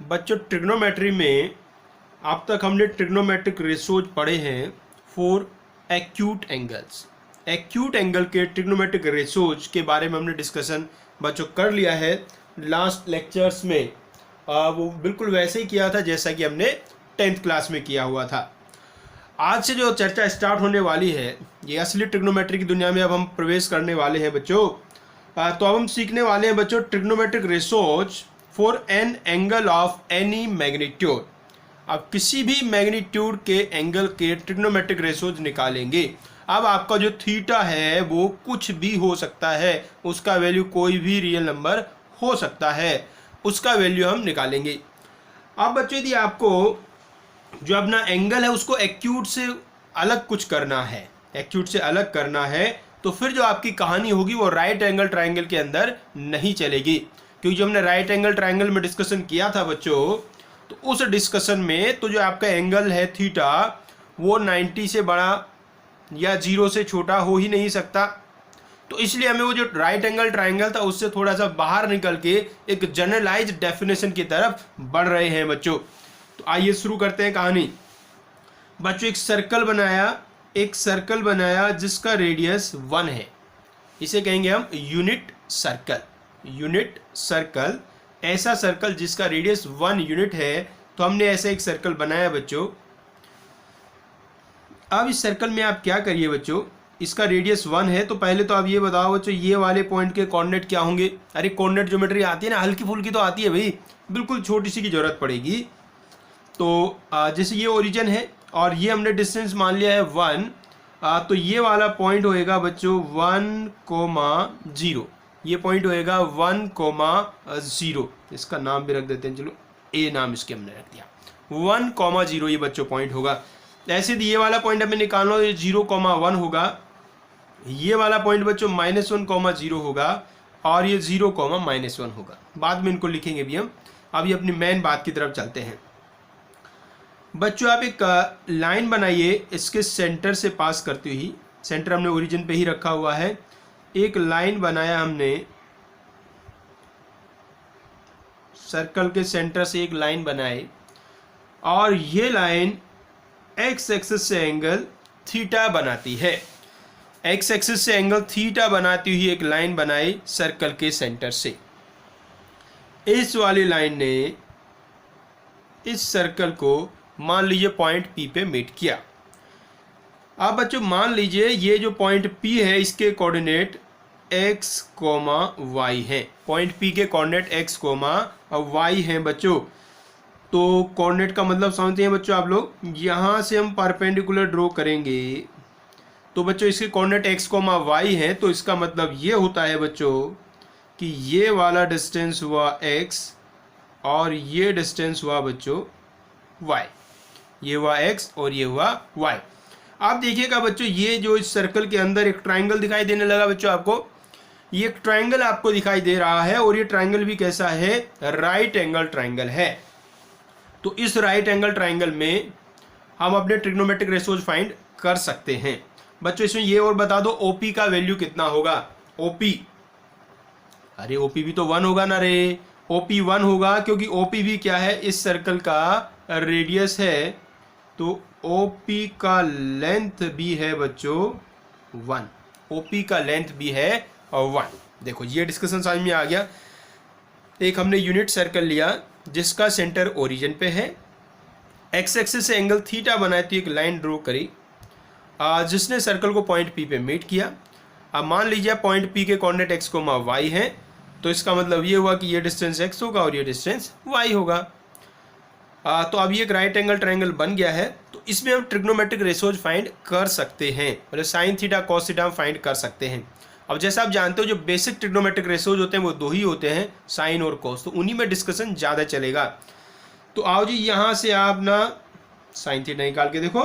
बच्चों ट्रिग्नोमेट्री में अब तक हमने ट्रिग्नोमेट्रिक रेशोज पढ़े हैं for acute angles. Acute angle के ट्रिग्नोमेट्रिक रेशोज के बारे में हमने डिस्कशन बच्चों कर लिया है लास्ट लेक्चर्स में। वो बिल्कुल वैसे ही किया था जैसा कि हमने 10th क्लास में किया हुआ था। आज से जो चर्चा स्टार्ट होने वाली है, ये असली ट्रिग्नोमेट्री की दुनिया में अब हम प्रवेश करने वाले हैं बच्चों। तो अब हम सीखने वाले हैं बच्चों trigonometric ratios for an angle of any magnitude. अब किसी भी मैग्नीट्यूड के एंगल के ट्रिग्नोमेट्रिक रेशोज निकालेंगे। अब आपका जो थीटा है वो कुछ भी हो सकता है, उसका वैल्यू कोई भी रियल नंबर हो सकता है, उसका वैल्यू हम निकालेंगे। अब बच्चों यदि आपको जो अपना एंगल है उसको एक्यूट से अलग कुछ करना है, एक्यूट से अलग करना है, तो फिर जो आपकी कहानी होगी वो राइट एंगल ट्रायंगल के अंदर नहीं चलेगी। क्योंकि जो हमने राइट एंगल ट्रायंगल में डिस्कशन किया था बच्चों, तो उस डिस्कशन में तो जो आपका एंगल है थीटा वो 90 से बड़ा या 0 से छोटा हो ही नहीं सकता। तो इसलिए हमें वो जो राइट एंगल ट्रायंगल था उससे थोड़ा सा बाहर निकल के एक जनरलाइज्ड डेफिनेशन की तरफ बढ़ रहे हैं बच्चों। तो आइए शुरू करते हैं कहानी। बच्चों एक सर्कल बनाया जिसका रेडियस 1 है, इसे कहेंगे हम यूनिट सर्कल। यूनिट सर्कल, ऐसा सर्कल जिसका रेडियस 1 यूनिट है। तो हमने ऐसा एक सर्कल बनाया बच्चों। अब इस सर्कल में आप क्या करिए बच्चों, इसका रेडियस 1 है, तो पहले तो आप ये बताओ बच्चों ये वाले पॉइंट के कोऑर्डिनेट क्या होंगे। अरे कोऑर्डिनेट ज्योमेट्री आती है ना, हल्की फुल्की तो आती है भाई, बिल्कुल छोटी सी की जरूरत पड़ेगी। तो जैसे ये ओरिजिन है और ये हमने डिस्टेंस मान लिया है 1, तो ये वाला पॉइंट होएगा बच्चों 1,0। ये पॉइंट होएगा 1,0। इसका नाम भी रख देते हैं, चलो ए नाम इसके हमने रख दिया, 1,0 ये बच्चों पॉइंट होगा। ऐसे ये वाला पॉइंट हमें निकालना हो, 0,1 होगा। ये वाला पॉइंट बच्चों -1,0 होगा और ये 0,-1 होगा। बाद में इनको लिखेंगे भी हम। अभी अपनी मेन बात की तरफ चलते हैं बच्चों। आप एक लाइन बनाइए इसके सेंटर से पास करती हुई। सेंटर हमने ओरिजिन पे ही रखा हुआ है। एक लाइन बनाया हमने, सर्कल के सेंटर से एक लाइन बनाई और ये लाइन एक्स एक्सिस से एंगल थीटा बनाती है। एक्स एक्सिस से एंगल थीटा बनाती हुई एक लाइन बनाई सर्कल के सेंटर से। इस वाली लाइन ने इस सर्कल को मान लीजिए पॉइंट पी पे मीट किया। अब बच्चों मान लीजिए ये जो पॉइंट पी है इसके कोऑर्डिनेट x, y हैं। पॉइंट पी के कोऑर्डिनेट x, y हैं बच्चों। तो कोऑर्डिनेट का मतलब समझते हैं बच्चों आप लोग। यहाँ से हम परपेंडिकुलर ड्रॉ करेंगे तो बच्चों इसके कोऑर्डिनेट x, y हैं। तो इसका मतलब ये होता है बच्चों कि ये वाला डिस्टेंस हुआ x और ये डिस्टेंस हुआ बच्चों y। ये हुआ x और ये हुआ y। आप देखिएगा बच्चों ये जो इस सर्कल के अंदर एक ट्रायंगल दिखाई देने लगा बच्चों आपको। ये एक ट्रायंगल आपको दिखाई दे रहा है और ये ट्रायंगल भी कैसा है, राइट एंगल ट्रायंगल है। तो इस राइट एंगल ट्रायंगल में हम अपने ट्रिग्नोमेट्रिक रेशोज फाइंड कर सकते हैं बच्चों। इसमें ये और बता दो OP का वैल्यू कितना होगा। OP, अरे OP भी तो 1 होगा ना रे। OP 1 होगा क्योंकि OP भी क्या है, इस सर्कल का रेडियस है। तो OP का लेंथ भी है बच्चों 1। OP का लेंथ भी है 1। देखो ये डिस्कशन समझ में आ गया। एक हमने यूनिट सर्कल लिया जिसका सेंटर ओरिजिन पे है, एक्स एक्सिस से एंगल थीटा बनाए तो एक लाइन ड्रॉ करी जिसने सर्कल को पॉइंट पी पे मीट किया। अब मान लीजिए पॉइंट पी के कोऑर्डिनेट x, y हैं। तो इसका मतलब ये हुआ कि ये डिस्टेंस x होगा और ये डिस्टेंस y होगा। तो अब ये एक राइट एंगल ट्रायंगल बन गया है। तो इसमें हम ट्रिग्नोमेट्रिक रेशोज फाइंड कर सकते हैं, मतलब साइन थीटा कॉस थीटा हम फाइंड कर सकते हैं। अब जैसा आप जानते हो जो बेसिक ट्रिग्नोमेट्रिक रेशोज होते हैं वो 2 ही होते हैं, साइन और कॉस। तो उन्हीं में डिस्कशन ज़्यादा चलेगा। तो आओ जी यहाँ से आप ना साइन थीटा निकाल के देखो।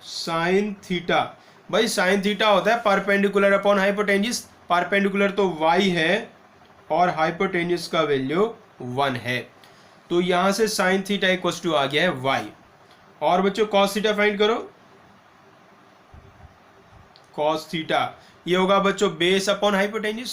साइन थीटा, भाई साइन थीटा होता है परपेंडिकुलर अपॉन हाइपोटेन्यूज। परपेंडिकुलर तो y है और हाइपोटेन्यूज का वैल्यू 1 है। तो यहाँ से साइन थीटा इक्वल टू आ गया है y। और बच्चों कॉस थीटा फाइंड करो। कॉस थीटा ये होगा बच्चों बेस अपॉन हाइपोटेन्यूज।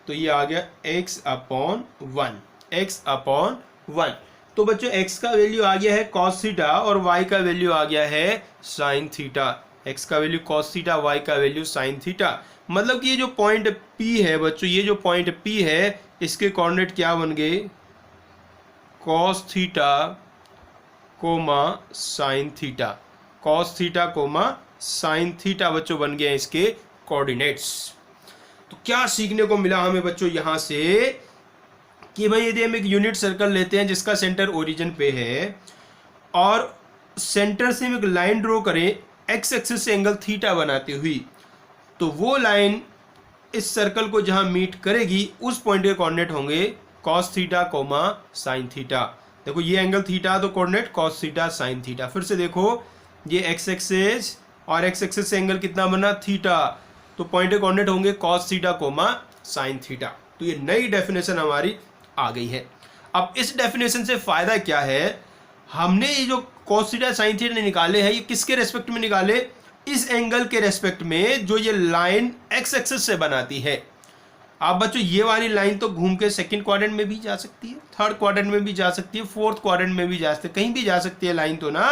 तो ये आ गया x/1। x upon 1। तो बच्चों x का वैल्यू आ गया है कॉस थीटा और y का वैल्यू आ गया है साइन थीटा। x का वैल्यू कॉस थीटा, y का वैल्यू साइन थीटा। मतलब कि ये जो पॉइंट P है बच्चों, ये जो पॉइंट P है इसके कोऑर्डिनेट क्या बन गए, cos theta coma sine theta. Cos theta coma sine theta बच्चों बन गए इसके कोऑर्डिनेट्स। तो क्या सीखने को मिला हमें बच्चों यहाँ से कि भाई यदि हम एक यूनिट सर्कल लेते हैं जिसका सेंटर ओरिजिन पे है और सेंटर से हम एक लाइन ड्रॉ करें एक्स एक्सिस से एंगल थीटा बनाती हुई, तो वो लाइन इस सर्कल को जहां मीट करेगी उस पॉइंट के कोऑर्डिनेट होंगे cos theta coma sine theta. देखो ये एंगल थीटा तो coordinate cos theta sine theta. फिर से देखो ये एक्स एक्सिस और एक्स एक्सिस से एंगल कितना बना थीटा, तो पॉइंट के कोऑर्डिनेट होंगे cos theta coma sine theta. तो ये नई डेफिनेशन हमारी आ गई है। अब इस डेफिनेशन से फायदा क्या है, हमने ये जो कॉस थीटा साइन थीटा निकाले हैं ये किसके रेस्पेक्ट में निकाले, इस एंगल के रेस्पेक्ट में जो ये लाइन एक्स एक्सिस से बनाती है। आप बच्चों ये वाली लाइन तो घूम के सेकंड क्वाड्रेंट में भी जा सकती है, थर्ड क्वाड्रेंट में भी जा सकती है, फोर्थ क्वाड्रेंट में भी जा सकती है, कहीं भी जा सकती है लाइन तो ना।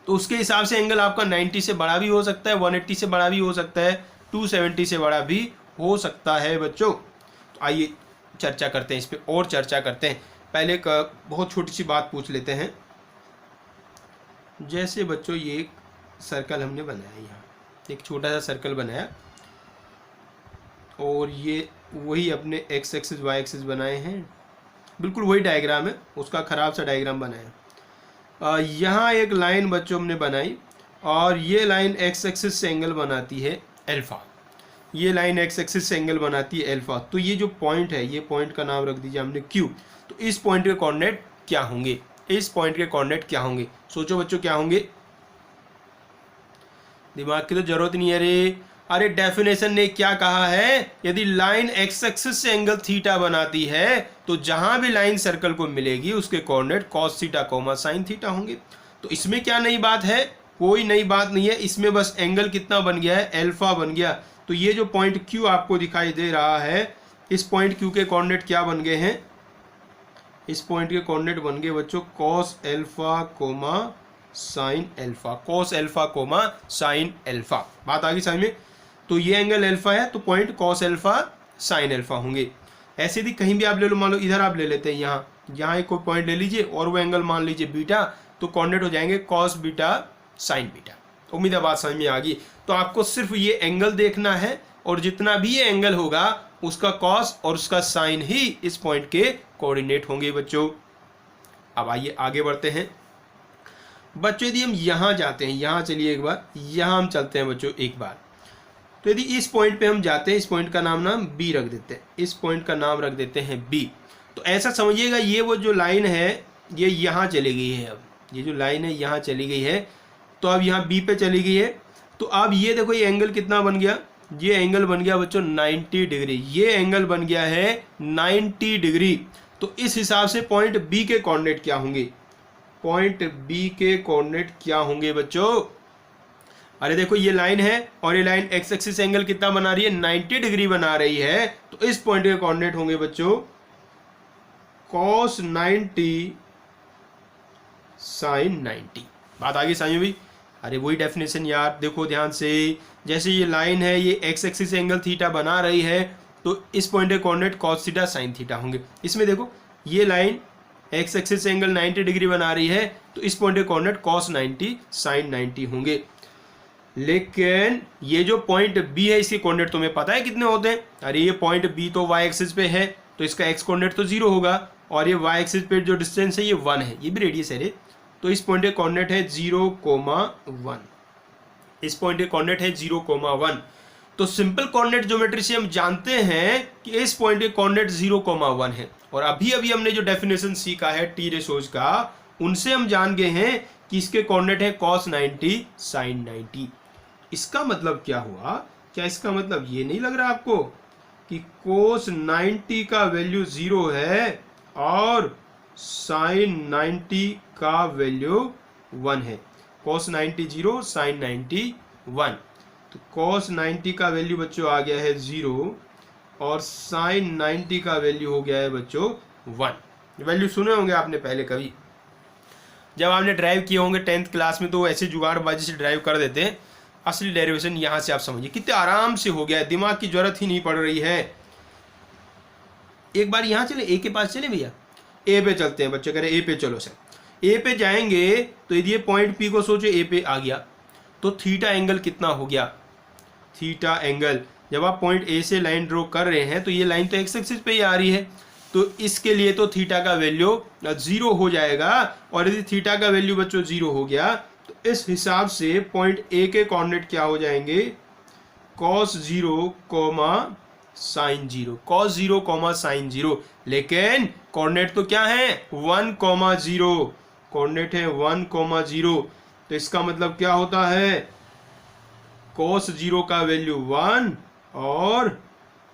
तो उसके हिसाब से एंगल आपका 90 से बड़ा भी हो सकता है, 180 से बड़ा भी हो सकता है, 270 से बड़ा भी हो सकता है बच्चों। तो आइए चर्चा करते हैं इस पर, और चर्चा करते हैं। पहले एक बहुत छोटी सी बात पूछ लेते हैं। जैसे बच्चों ये एक सर्कल हमने बनाया, यहाँ एक छोटा सा सर्कल बनाया और ये वही अपने एक्स एक्सिस वाई एक्सिस बनाए हैं, बिल्कुल वही डायग्राम है, उसका ख़राब सा डायग्राम बनाया। यहाँ एक लाइन बच्चों हमने बनाई और ये लाइन एक्स एक्सिस से एंगल बनाती है अल्फा, ये लाइन एक्स एक्सिस से एंगल बनाती है अल्फा। तो ये जो पॉइंट है, ये पॉइंट का नाम रख दीजिए हमने क्यू। तो इस पॉइंट के कोऑर्डिनेट क्या होंगे, इस पॉइंट के कोऑर्डिनेट क्या होंगे, सोचो बच्चों क्या होंगे। दिमाग की तो जरूरत नहीं है रे। अरे डेफिनेशन ने क्या कहा है, यदि लाइन एक्स एक्सिस से एंगल थीटा बनाती है तो जहां भी लाइन सर्कल को मिलेगी उसके coordinate cos theta coma sine theta होंगे। तो इसमें क्या नई बात है, कोई नई बात नहीं है, इसमें बस एंगल कितना बन गया है, अल्फा बन गया। तो ये जो पॉइंट क्यू आपको दिखाई दे रहा है, इस पॉइंट क्यू के कोऑर्डिनेट क्या बन गए हैं, इस पॉइंट के कोऑर्डिनेट बन गए बच्चों cos alpha coma sine alpha, cos alpha coma sine alpha. बात आ गई समझ में। तो ये एंगल अल्फा है तो point cos alpha sine alpha होंगे। ऐसे भी कहीं भी आप ले लो, मान लो इधर आप ले लेते हैं, यहाँ एक कोई पॉइंट ले लीजिए और वो एंगल मान लीजिए बीटा, तो कोऑर्डिनेट हो जाएंगे कॉस बीटा साइन बीटा। उम्मीद है बात समझ में आ गई। तो आपको सिर्फ ये एंगल देखना है और जितना भी ये एंगल होगा उसका कॉस और उसका साइन ही इस पॉइंट के कोऑर्डिनेट होंगे बच्चों। अब आइए आगे बढ़ते हैं बच्चों। यदि हम यहाँ जाते हैं, यहाँ चलिए एक बार, यहाँ हम चलते हैं बच्चों एक बार। तो यदि इस पॉइंट पे हम जाते हैं, इस पॉइंट का नाम बी रख देते हैं, इस पॉइंट का नाम रख देते हैं बी। तो ऐसा समझिएगा ये वो जो लाइन है ये यहाँ चली गई है, अब ये जो लाइन है यहाँ चली गई है, तो अब यहाँ बी पे चली गई है। तो अब ये देखो ये एंगल कितना बन गया, ये एंगल बन गया बच्चों 90 डिग्री, ये एंगल बन गया है 90 डिग्री। तो इस हिसाब से पॉइंट बी के कोऑर्डिनेट क्या होंगे, पॉइंट बी के कोऑर्डिनेट क्या होंगे बच्चों। अरे देखो ये लाइन है और ये लाइन एक्स एक्सिस एंगल कितना बना रही है, 90 डिग्री बना रही है। तो इस पॉइंट के कोऑर्डिनेट होंगे बच्चों cos 90 sin 90। बात आगे समझ में भी। अरे वही डेफिनेशन यार, देखो ध्यान से, जैसे ये लाइन है ये एक्स एक्सिस एंगल थीटा बना रही है तो इस पॉइंट के coordinate cos theta sin theta होंगे। इसमें देखो ये line x axis angle 90 degree बना रही है तो इस पॉइंट के कोऑर्डिनेट cos 90 sin 90 होंगे। लेकिन ये जो पॉइंट बी है इसके कोऑर्डिनेट तुम्हें पता है कितने होते हैं। अरे ये पॉइंट बी तो वाई एक्सिस पे है तो इसका एक्स कोऑर्डिनेट तो 0 होगा और ये वाई एक्सिस पे जो डिस्टेंस है ये 1 है, ये भी रेडियस है रे। तो इस पॉइंट के कोऑर्डिनेट है 0,1, इस पॉइंट के कोऑर्डिनेट है 0,1। तो सिंपल कोऑर्डिनेट ज्योमेट्री से हम जानते हैं कि इस पॉइंट के कोऑर्डिनेट 0,1 है। और अभी अभी हमने जो डेफिनेशन सीखा है टी रेशोज का, उनसे हम जान गए हैं कि इसके कोऑर्डिनेट है cos 90 sin 90। इसका मतलब क्या हुआ, क्या इसका मतलब ये नहीं लग रहा आपको कि cos 90 का वैल्यू 0 है और sin 90 का वैल्यू 1 है। cos 90 0, sin 90 1। तो cos 90 का वैल्यू बच्चों आ गया है 0 और sin 90 का वैल्यू हो गया है बच्चों 1। वैल्यू सुने होंगे आपने पहले कभी, जब आपने ड्राइव किए होंगे 10th क्लास में, तो ऐसे जुगाड़बाजी से ड्राइव कर देते हैं। असली डेरिवेशन यहाँ से आप समझिए, कितने आराम से हो गया है, दिमाग की जरूरत ही नहीं पड़ रही है। एक बार यहाँ चले, ए के पास चले भैया, ए पे चलते हैं। बच्चे कह रहे ए पे चलो सर। ए पे जाएंगे तो यदि ये पॉइंट पी को सोचो, ए पे आ गया तो थीटा एंगल कितना हो गया, थीटा एंगल। जब आप पॉइंट ए से लाइन ड्रॉ कर रहे हैं तो ये लाइन तो एक्स एक्सिस पे ही आ रही है, तो इसके लिए तो थीटा का वैल्यू 0 हो जाएगा। और यदि थीटा का वैल्यू बच्चों 0 हो गया तो इस हिसाब से पॉइंट ए के कोऑर्डिनेट क्या हो जाएंगे, cos 0 sin 0, cos 0 sin 0। लेकिन कोऑर्डिनेट तो क्या है, 1 0, कोऑर्डिनेट है 1 0। तो इसका मतलब क्या होता है, cos 0 का वैल्यू 1 और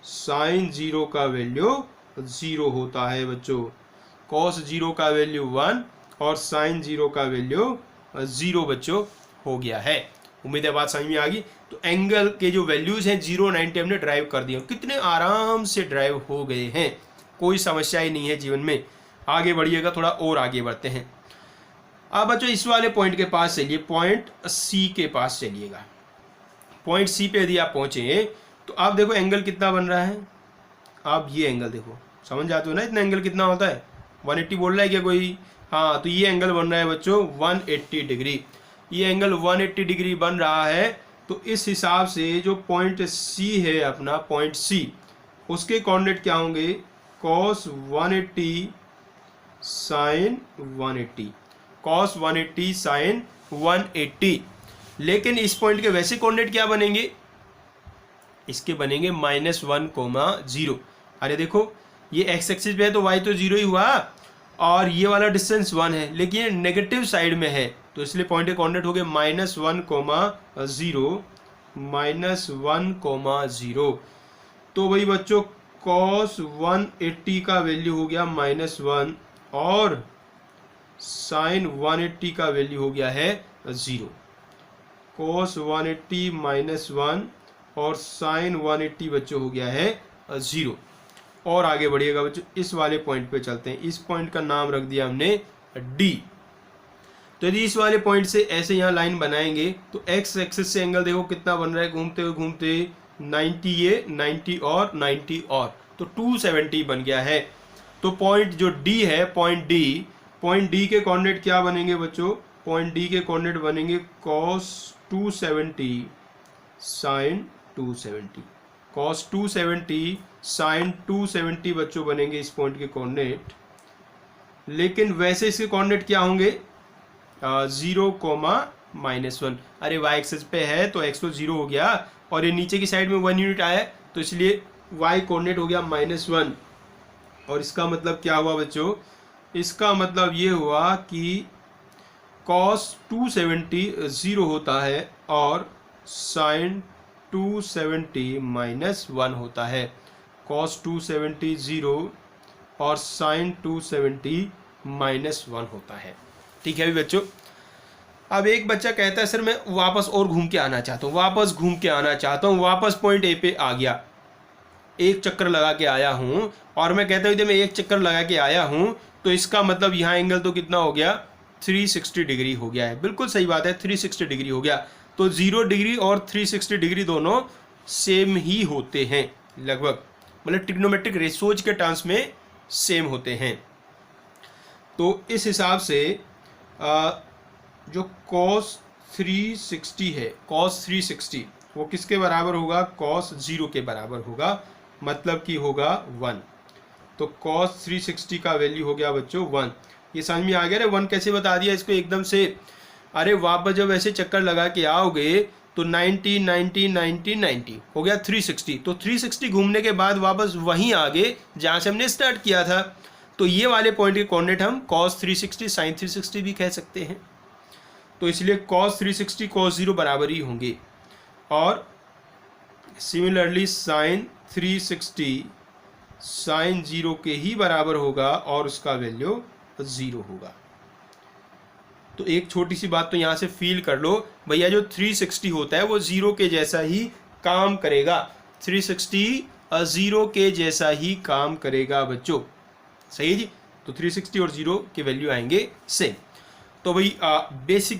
sin 0 का वैल्यू 0 होता है बच्चों। cos 0 का वैल्यू 1 और sin 0 का वैल्यू 0 बच्चों हो गया है। उम्मीद है बात समझ में आ गई। तो एंगल के जो वैल्यूज हैं 0, 90 हमने ड्राइव कर दिया, कितने आराम से ड्राइव हो गए हैं, कोई समस्या ही नहीं है जीवन में। आगे बढ़िएगा, थोड़ा और आगे बढ़ते हैं। अब बच्चों इस वाले पॉइंट के पास चलिए, पॉइंट सी के पास चलिएगा। पॉइंट सी पे यदि आप पहुंचे तो आप देखो एंगल कितना बन रहा है। आप ये एंगल देखो, समझ जाते हो ना इतना एंगल कितना होता है, 180 बोल रहा है क्या कोई, हाँ, तो ये एंगल बन रहा है बच्चों 180 डिग्री। ये एंगल 180 डिग्री बन रहा है। तो इस हिसाब से जो पॉइंट सी है अपना, पॉइंट सी, उसके कोऑर्डिनेट क्या होंगे, cos 180 sin 180, cos 180 sin 180। लेकिन इस पॉइंट के वैसे कोऑर्डिनेट क्या बनेंगे, इसके बनेंगे -1, 0। अरे देखो ये एक्स एक्सिस पे है तो y तो 0 ही हुआ, और ये वाला डिस्टेंस 1 है, लेकिन ये नेगेटिव साइड में है, तो इसलिए पॉइंट के कोऑर्डिनेट हो गए -1, 0, -1, 0। तो वही बच्चों cos 180 का वैल्यू हो गया -1 और sin 180 का वैल्यू हो गया है 0। cos 180 -1 और sin 180 बच्चों हो गया है 0। और आगे बढ़िएगा बच्चों, इस वाले पॉइंट पे चलते हैं। इस पॉइंट का नाम रख दिया हमने D। तो यदि इस वाले पॉइंट से ऐसे यहाँ लाइन बनाएंगे तो एक्स एक्सिस से एंगल देखो कितना बन रहा है, घूमते हुए घूमते 90, ये 90 और 90 और, तो 270 बन गया है। तो पॉइंट जो D है, पॉइंट D के कोऑर्डिनेट क्या बनेंगे बच्चों, पॉइंट D के कोऑर्डिनेट बनेंगे cos 270 sin 270, cos 270 sin 270 बच्चों बनेंगे इस पॉइंट के कोऑर्डिनेट। लेकिन वैसे इसके कोऑर्डिनेट क्या होंगे, 0, -1। अरे y एक्सिस पे है तो x तो 0 हो गया, और ये नीचे की साइड में 1 यूनिट आया तो इसलिए y कोऑर्डिनेट हो गया -1। और इसका मतलब क्या हुआ बच्चों, इसका मतलब ये हुआ कि cos 270 0 होता है और sin 270 -1 होता है। cos 270 0 और sin 270 -1 होता है। ठीक है अभी बच्चों। अब एक बच्चा कहता है सर मैं वापस और घूम के आना चाहता हूँ, वापस पॉइंट ए पे आ गया, एक चक्कर लगा के आया हूँ, और मैं कहता हूँ मैं एक चक्कर लगा के आया हूँ तो इसका मतलब यहाँ एंगल तो कितना हो गया, 360 डिग्री हो गया है। बिल्कुल सही बात है, 360 डिग्री हो गया। तो 0 डिग्री और 360 डिग्री दोनों सेम ही होते हैं लगभग, मतलब ट्रिग्नोमेट्रिक रेशोज के टर्म्स में सेम होते हैं। तो इस हिसाब से जो cos 360 है, cos 360 वो किसके बराबर होगा, cos 0 के बराबर होगा, मतलब कि होगा 1। तो cos 360 का वैल्यू हो गया बच्चों 1। ये समझ में आ गया रे, 1 कैसे बता दिया इसको एकदम से। अरे वापस जब ऐसे चक्कर लगा के आओगे तो 90 90 90 90 हो गया 360। तो 360 घूमने के बाद वापस वहीं आगे जहाँ से हमने स्टार्ट किया था। तो ये वाले पॉइंट के कोऑर्डिनेट हम cos 360 sin 360 भी कह सकते हैं। तो इसलिए cos 360 cos 0 बराबर ही होंगे, और सिमिलरली sin 360 sin 0 के ही बराबर होगा और उसका वैल्यू 0 होगा। तो एक छोटी सी बात तो यहाँ से फील कर लो भैया, जो 360 होता है वो 0 के जैसा ही काम करेगा, 360 0 के जैसा ही काम करेगा बच्चों। सही है जी। तो 360 और 0 के वैल्यू आएंगे सेम। तो भाई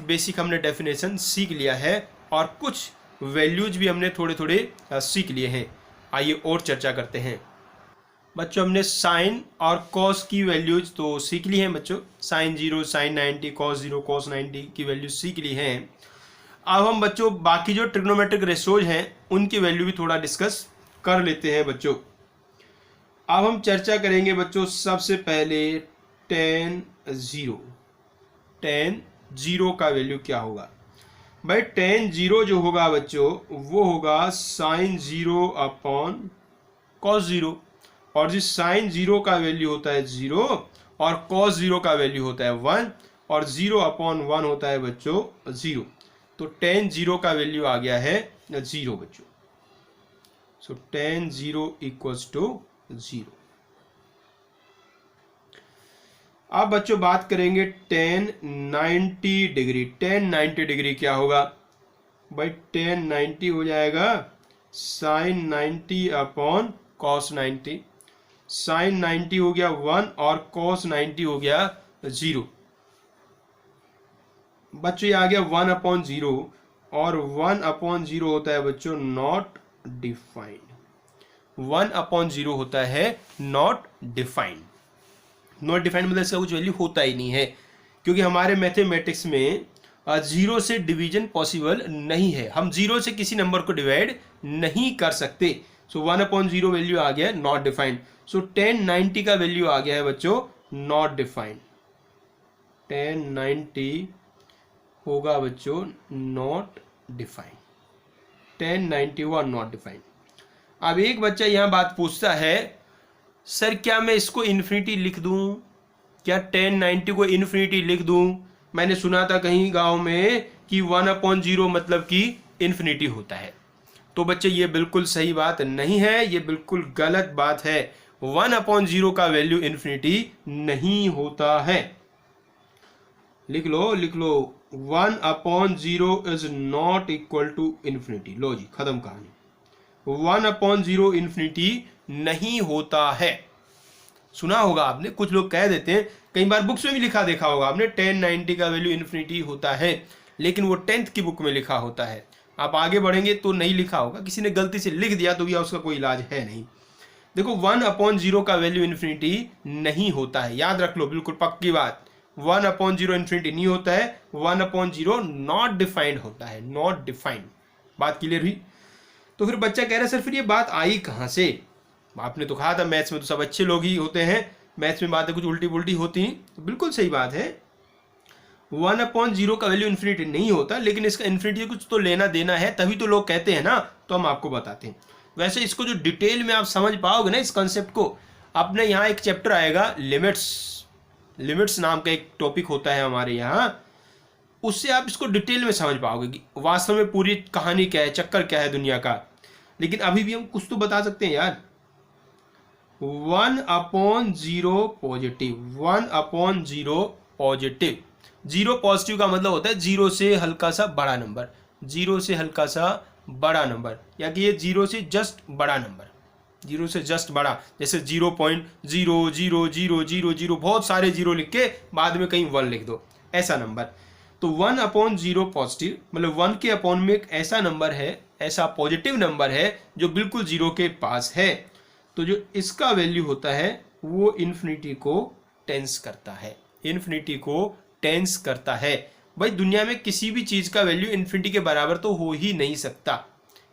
बेसिक हमने डेफिनेशन सीख लिया है और कुछ वैल्यूज भी हमने थोड़े थोड़े सीख लिए हैं। आइए और चर्चा करते हैं। बच्चों हमने साइन और कॉस की वैल्यूज तो सीख ली हैं बच्चों, साइन 0, साइन 90, कॉस 0, कॉस 90 की वैल्यूज सीख ली हैं। अब हम बच्चों बाकी जो ट्रिग्नोमेट्रिक रेशोज हैं उनकी वैल्यू भी थोड़ा डिस्कस कर लेते हैं बच्चों। अब हम चर्चा करेंगे बच्चों सबसे पहले tan 0। tan 0 का वैल्यू क्या होगा भाई? tan 0 जो होगा बच्चों वो होगा साइन 0 अपॉन कॉस 0, और जिस साइन 0 का वैल्यू होता है 0 और कॉस 0 का वैल्यू होता है 1 और 0 अपॉन 1 होता है बच्चों 0। तो tan 0 का वैल्यू आ गया है 0 बच्चों। सो tan 0 इक्वल्स टू 0। अब बच्चों बात करेंगे tan 90 डिग्री। tan 90 डिग्री क्या होगा भाई? tan 90 हो जाएगा साइन 90 अपॉन कॉस 90। साइन 90 हो गया 1 और कॉस 90 हो गया 0। बच्चों ये आ गया 1 अपॉन 0 और 1 अपॉन 0 होता है बच्चों नॉट डिफाइंड। 1 अपॉन 0 होता है नॉट डिफाइंड। नॉट डिफाइंड मतलब इसका कुछ वैल्यू होता ही नहीं है, क्योंकि हमारे मैथमेटिक्स में 0 से डिवीजन पॉसिबल नहीं है। हम 0 से किसी नंबर को डिवाइड नहीं कर सकते। सो 1 अपॉन 0 वैल्यू आ गया नॉट डिफाइंड। सो tan 90 का वैल्यू आ गया है बच्चों नॉट डिफाइंड। tan 90 होगा बच्चों नॉट डिफाइंड। tan 90 हुआ नॉट डिफाइंड। अब एक बच्चा यहां बात पूछता है, सर क्या मैं इसको इन्फिनिटी लिख दूं? क्या tan 90 को इन्फिनिटी लिख दूं? मैंने सुना था कहीं गांव में कि 1 अपॉन 0 मतलब कि इन्फिनिटी होता है। तो बच्चे ये बिल्कुल सही बात नहीं है, ये बिल्कुल गलत बात है। 1 अपॉन 0 का वैल्यू इन्फिनिटी नहीं होता है। लिख लो 1 upon 0 is not equal to infinity. लो जी खत्म कहानी। 1 अपॉन 0 इन्फिनिटी नहीं होता है। सुना होगा आपने, कुछ लोग कह देते हैं, कई बार बुक्स में भी लिखा देखा होगा आपने, tan 90 का वैल्यू इन्फिनिटी होता है, लेकिन वो 10th की बुक में लिखा होता है। आप आगे बढ़ेंगे तो नहीं लिखा होगा, किसी ने गलती से लिख दिया तो भी उसका कोई इलाज है नहीं। देखो 1 अपॉन 0 का वैल्यू इन्फिनिटी नहीं होता है, याद रख लो, बिल्कुल पक्की बात। 1 अपॉन 0 इन्फिनिटी नहीं होता है, 1 अपॉन 0 नॉट डिफाइंड होता है, नॉट डिफाइंड। बात क्लियर हुई? तो फिर बच्चा कह रहा है सर फिर ये बात आई कहाँ से? आपने तो कहा था मैथ्स में तो सब अच्छे लोग ही होते हैं, मैथ्स में बातें कुछ उल्टी पुल्टी होती हैं। तो बिल्कुल सही बात है, 1 अपॉन 0 का वैल्यू इन्फिनिटी नहीं होता, लेकिन इसका इन्फिनिटी कुछ तो लेना देना है, तभी तो लोग कहते हैं ना। तो हम आपको बताते हैं। वैसे इसको जो डिटेल में आप समझ पाओगे ना इस कॉन्सेप्ट को, अपने यहाँ एक चैप्टर आएगा लिमिट्स नाम का एक टॉपिक होता है हमारे यहाँ, उससे आप इसको डिटेल में समझ पाओगे कि वास्तव में पूरी कहानी क्या है, चक्कर क्या है दुनिया का। लेकिन अभी भी हम कुछ तो बता सकते हैं यार। 1 upon 0 positive, 1 upon 0 positive. 0 positive का मतलब होता है 0 से हल्का सा बड़ा नंबर, 0 से हल्का सा बड़ा नंबर, या कि ये 0 से जस्ट बड़ा नंबर, 0 से जस्ट बड़ा, जैसे 0.00000, बहुत सारे 0 लिख के बाद में कहीं 1 लिख दो, ऐसा नंबर। तो 1 अपॉन 0 पॉजिटिव मतलब 1 के अपॉन में एक ऐसा नंबर है, ऐसा पॉजिटिव नंबर है जो बिल्कुल 0 के पास है। तो जो इसका वैल्यू होता है वो इन्फिनिटी को टेंस करता है, इन्फिनिटी को टेंस करता है। भाई दुनिया में किसी भी चीज़ का वैल्यू इन्फिनिटी के बराबर तो हो ही नहीं सकता।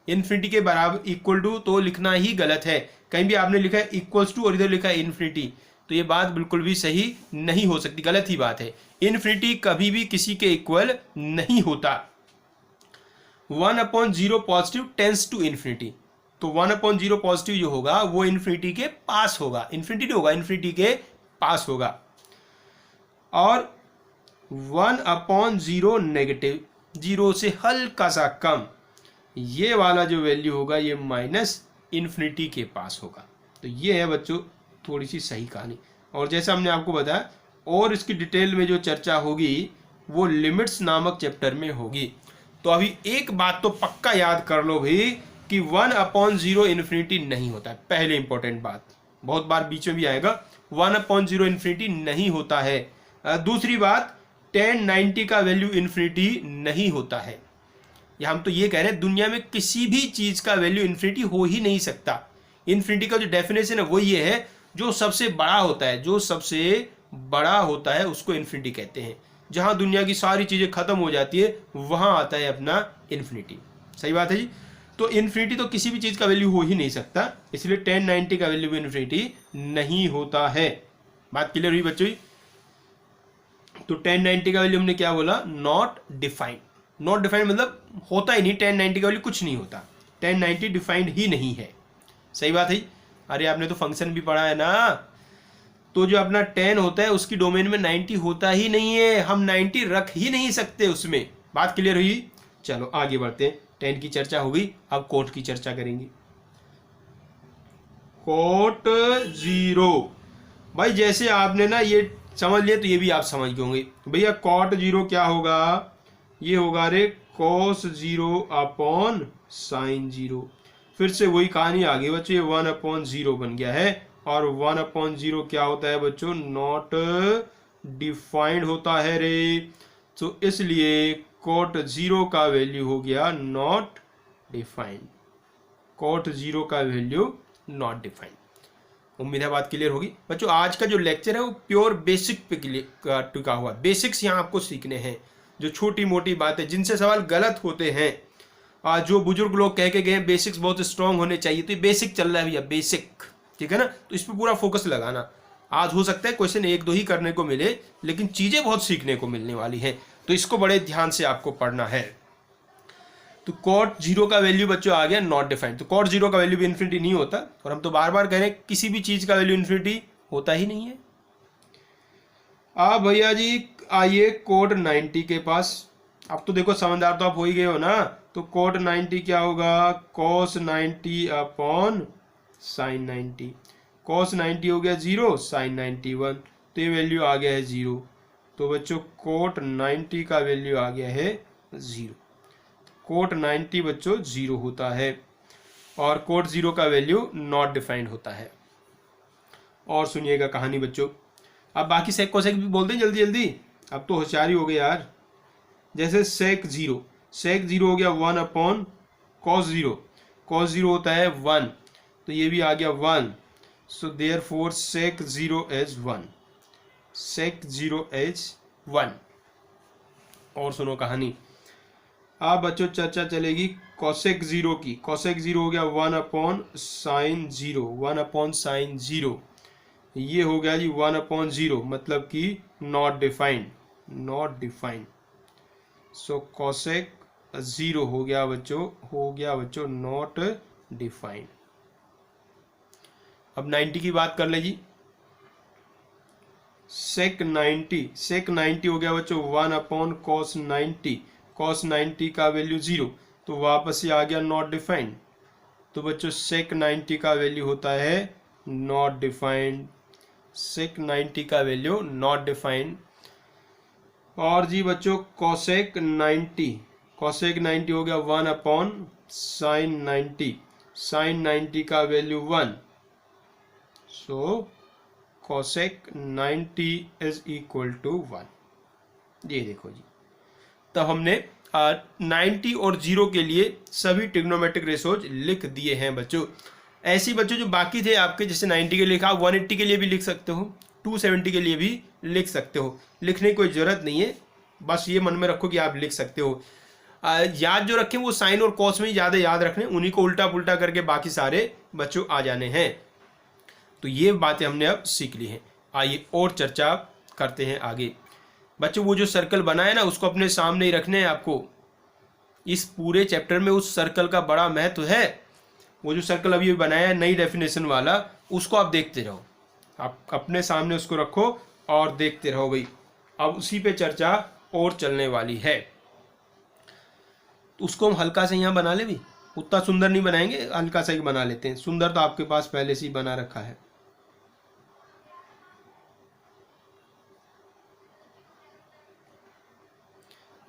इन्फिनिटी के बराबर इक्वल टू तो लिखना ही गलत है। कहीं भी आपने लिखा है इक्वल्स टू और इधर लिखा है इन्फिनिटी, तो ये बात बिल्कुल भी सही नहीं हो सकती, गलत ही बात है। इन्फिनिटी कभी भी किसी के इक्वल नहीं होता। 1 upon 0 positive tends to infinity, तो 1 अपॉन 0 पॉजिटिव जो होगा वो इन्फिनिटी के पास होगा, इन्फिनिटी नहीं होगा, इन्फिनिटी के पास होगा। और 1 अपॉन 0 नेगेटिव, 0 से हल्का सा कम, ये वाला जो वैल्यू होगा ये माइनस इन्फिनिटी के पास होगा। तो ये है बच्चों थोड़ी सी सही कहानी। और जैसा हमने आपको बताया, और इसकी डिटेल में जो चर्चा होगी वो लिमिट्स नामक चैप्टर में होगी। तो अभी एक बात तो पक्का याद कर लो भाई कि 1 अपॉन 0 इन्फिनिटी नहीं होता है। पहले इंपॉर्टेंट बात, बहुत बार बीच में भी आएगा, 1/0 इन्फिनिटी नहीं होता है। दूसरी बात, tan 90 का वैल्यू इन्फिनिटी नहीं होता है। या हम तो ये कह रहे हैं दुनिया में किसी भी चीज का वैल्यू इन्फिनिटी हो ही नहीं सकता। इन्फिनिटी का जो डेफिनेशन है वो ये है, जो सबसे बड़ा होता है, जो सबसे बड़ा होता है उसको इन्फिनिटी कहते हैं। जहां दुनिया की सारी चीजें खत्म हो जाती है वहां आता है अपना इन्फिनिटी। सही बात है जी। तो इन्फिनिटी तो किसी भी चीज का वैल्यू हो ही नहीं सकता, इसलिए tan 90 का वैल्यू भी इन्फिनिटी नहीं होता है। बात क्लियर हुई बच्चों? तो tan 90 का वैल्यू हमने क्या बोला? Not defined. नॉट डिफाइंड मतलब होता ही नहीं, tan 90 का वैल्यू कुछ नहीं होता, tan 90 डिफाइंड ही नहीं है। सही बात है। अरे आपने तो फंक्शन भी पढ़ा है ना, तो जो अपना tan होता है उसकी डोमेन में 90 होता ही नहीं है, हम 90 रख ही नहीं सकते उसमें। बात क्लियर हुई? चलो आगे बढ़ते हैं। tan की चर्चा हो गई, अब कोट की चर्चा करेंगे। कोट जीरो, भाई जैसे आपने ना ये समझ लिया तो ये भी आप समझ गए होंगे। भैया कॉट जीरो क्या होगा? ये होगा रे cos zero upon sine zero. फिर से वही कहानी आ गई बच्चों, ये 1/0 बन गया है। और 1/0 क्या होता है बच्चों? नॉट डिफाइंड होता है रे। तो इसलिए कॉट जीरो का वैल्यू हो गया नॉट डिफाइंड। कॉट जीरो का वैल्यू नॉट डिफाइंड। उम्मीद है बात क्लियर होगी बच्चों। आज का जो लेक्चर है वो प्योर बेसिक पे टिका हुआ। बेसिक्स यहाँ आपको सीखने हैं, जो छोटी मोटी बातें जिनसे सवाल गलत होते हैं, जो बुजुर्ग लोग कह के गए बेसिक्स बहुत स्ट्रांग होने चाहिए, तो ये बेसिक चल रहा है भैया, बेसिक। ठीक है ना? तो इस पर पूरा फोकस लगाना। आज हो सकता है क्वेश्चन 1-2 ही करने को मिले, लेकिन चीजें बहुत सीखने को मिलने वाली हैं, तो इसको बड़े ध्यान से आपको पढ़ना है। तो कॉट जीरो का वैल्यू बच्चों आ गया नॉट डिफाइंड। तो कॉट जीरो का वैल्यू भी इन्फिनिटी नहीं होता, और हम तो बार बार कह रहे हैं किसी भी चीज का वैल्यू इन्फिनिटी होता ही नहीं है। अब भैया जी आइए कोट 90 के पास। अब तो देखो समझदार तो आप हो ही गए हो ना। तो कोट 90 क्या होगा? cos 90 upon sine 90। cos 90 हो गया 0, साइन 90 1, तो ये वैल्यू आ गया है 0। तो बच्चों कोट 90 का वैल्यू आ गया है 0। कोट 90 बच्चों 0 होता है, और कोट 0 का वैल्यू नॉट डिफाइंड होता है। और सुनिएगा कहानी बच्चों। अब बाकी सेक कोसेक भी बोलते हैं जल्दी जल्दी, अब तो होशियारी हो गई यार। जैसे सेक जीरो हो गया 1/cos 0। cos 0 होता है 1, तो ये भी आ गया 1। So therefore sec 0 is 1। Sec 0 is 1। और सुनो कहानी। अब बच्चों चर्चा चलेगी कोसेक 0 की। कोसेक 0 हो गया 1/sin 0। 1/sin 0 ये हो गया जी 1/0, मतलब कि not defined. Not defined. So cosec 0 हो गया बच्चों नॉट डिफाइंड। अब 90 की बात कर ले जी। सेक 90 हो गया बच्चों 1/cos 90। cos 90 का वैल्यू 0, तो वापस से आ गया नॉट डिफाइंड। तो बच्चों सेक 90 का वैल्यू होता है नॉट डिफाइंड। सेक 90 का वैल्यू नॉट डिफाइंड। और जी बच्चों कोसेक 90 हो गया 1/sin 90। साइन 90 का value 1। So cosec 90 is equal to 1। ये देखो जी, तब हमने 90 और 0 के लिए सभी ट्रिग्नोमेट्रिक रेशोज लिख दिए हैं बच्चों। ऐसी बच्चों जो बाकी थे आपके, जैसे 90 के लिए लिखा, 180 के लिए भी लिख सकते हो, 270 के लिए भी लिख सकते हो। लिखने की कोई ज़रूरत नहीं है, बस ये मन में रखो कि आप लिख सकते हो। याद जो रखें वो साइन और कॉस में ही ज़्यादा याद रखने, उन्हीं को उल्टा पुल्टा करके बाकी सारे बच्चों आ जाने हैं। तो ये बातें हमने अब सीख ली हैं। आइए और चर्चा करते हैं आगे। बच्चों वो जो सर्कल बना है ना, उसको अपने सामने ही रखने हैं आपको। इस पूरे चैप्टर में उस सर्कल का बड़ा महत्व है। वो जो सर्कल अभी बनाया है नई डेफिनेशन वाला, उसको आप देखते रहो, आप अपने सामने उसको रखो और देखते रहो भाई। अब उसी पे चर्चा और चलने वाली है। तो उसको हम हल्का से यहाँ बना ले भी, उतना सुंदर नहीं बनाएंगे, हल्का सा ही बना लेते हैं। सुंदर तो आपके पास पहले से ही बना रखा है।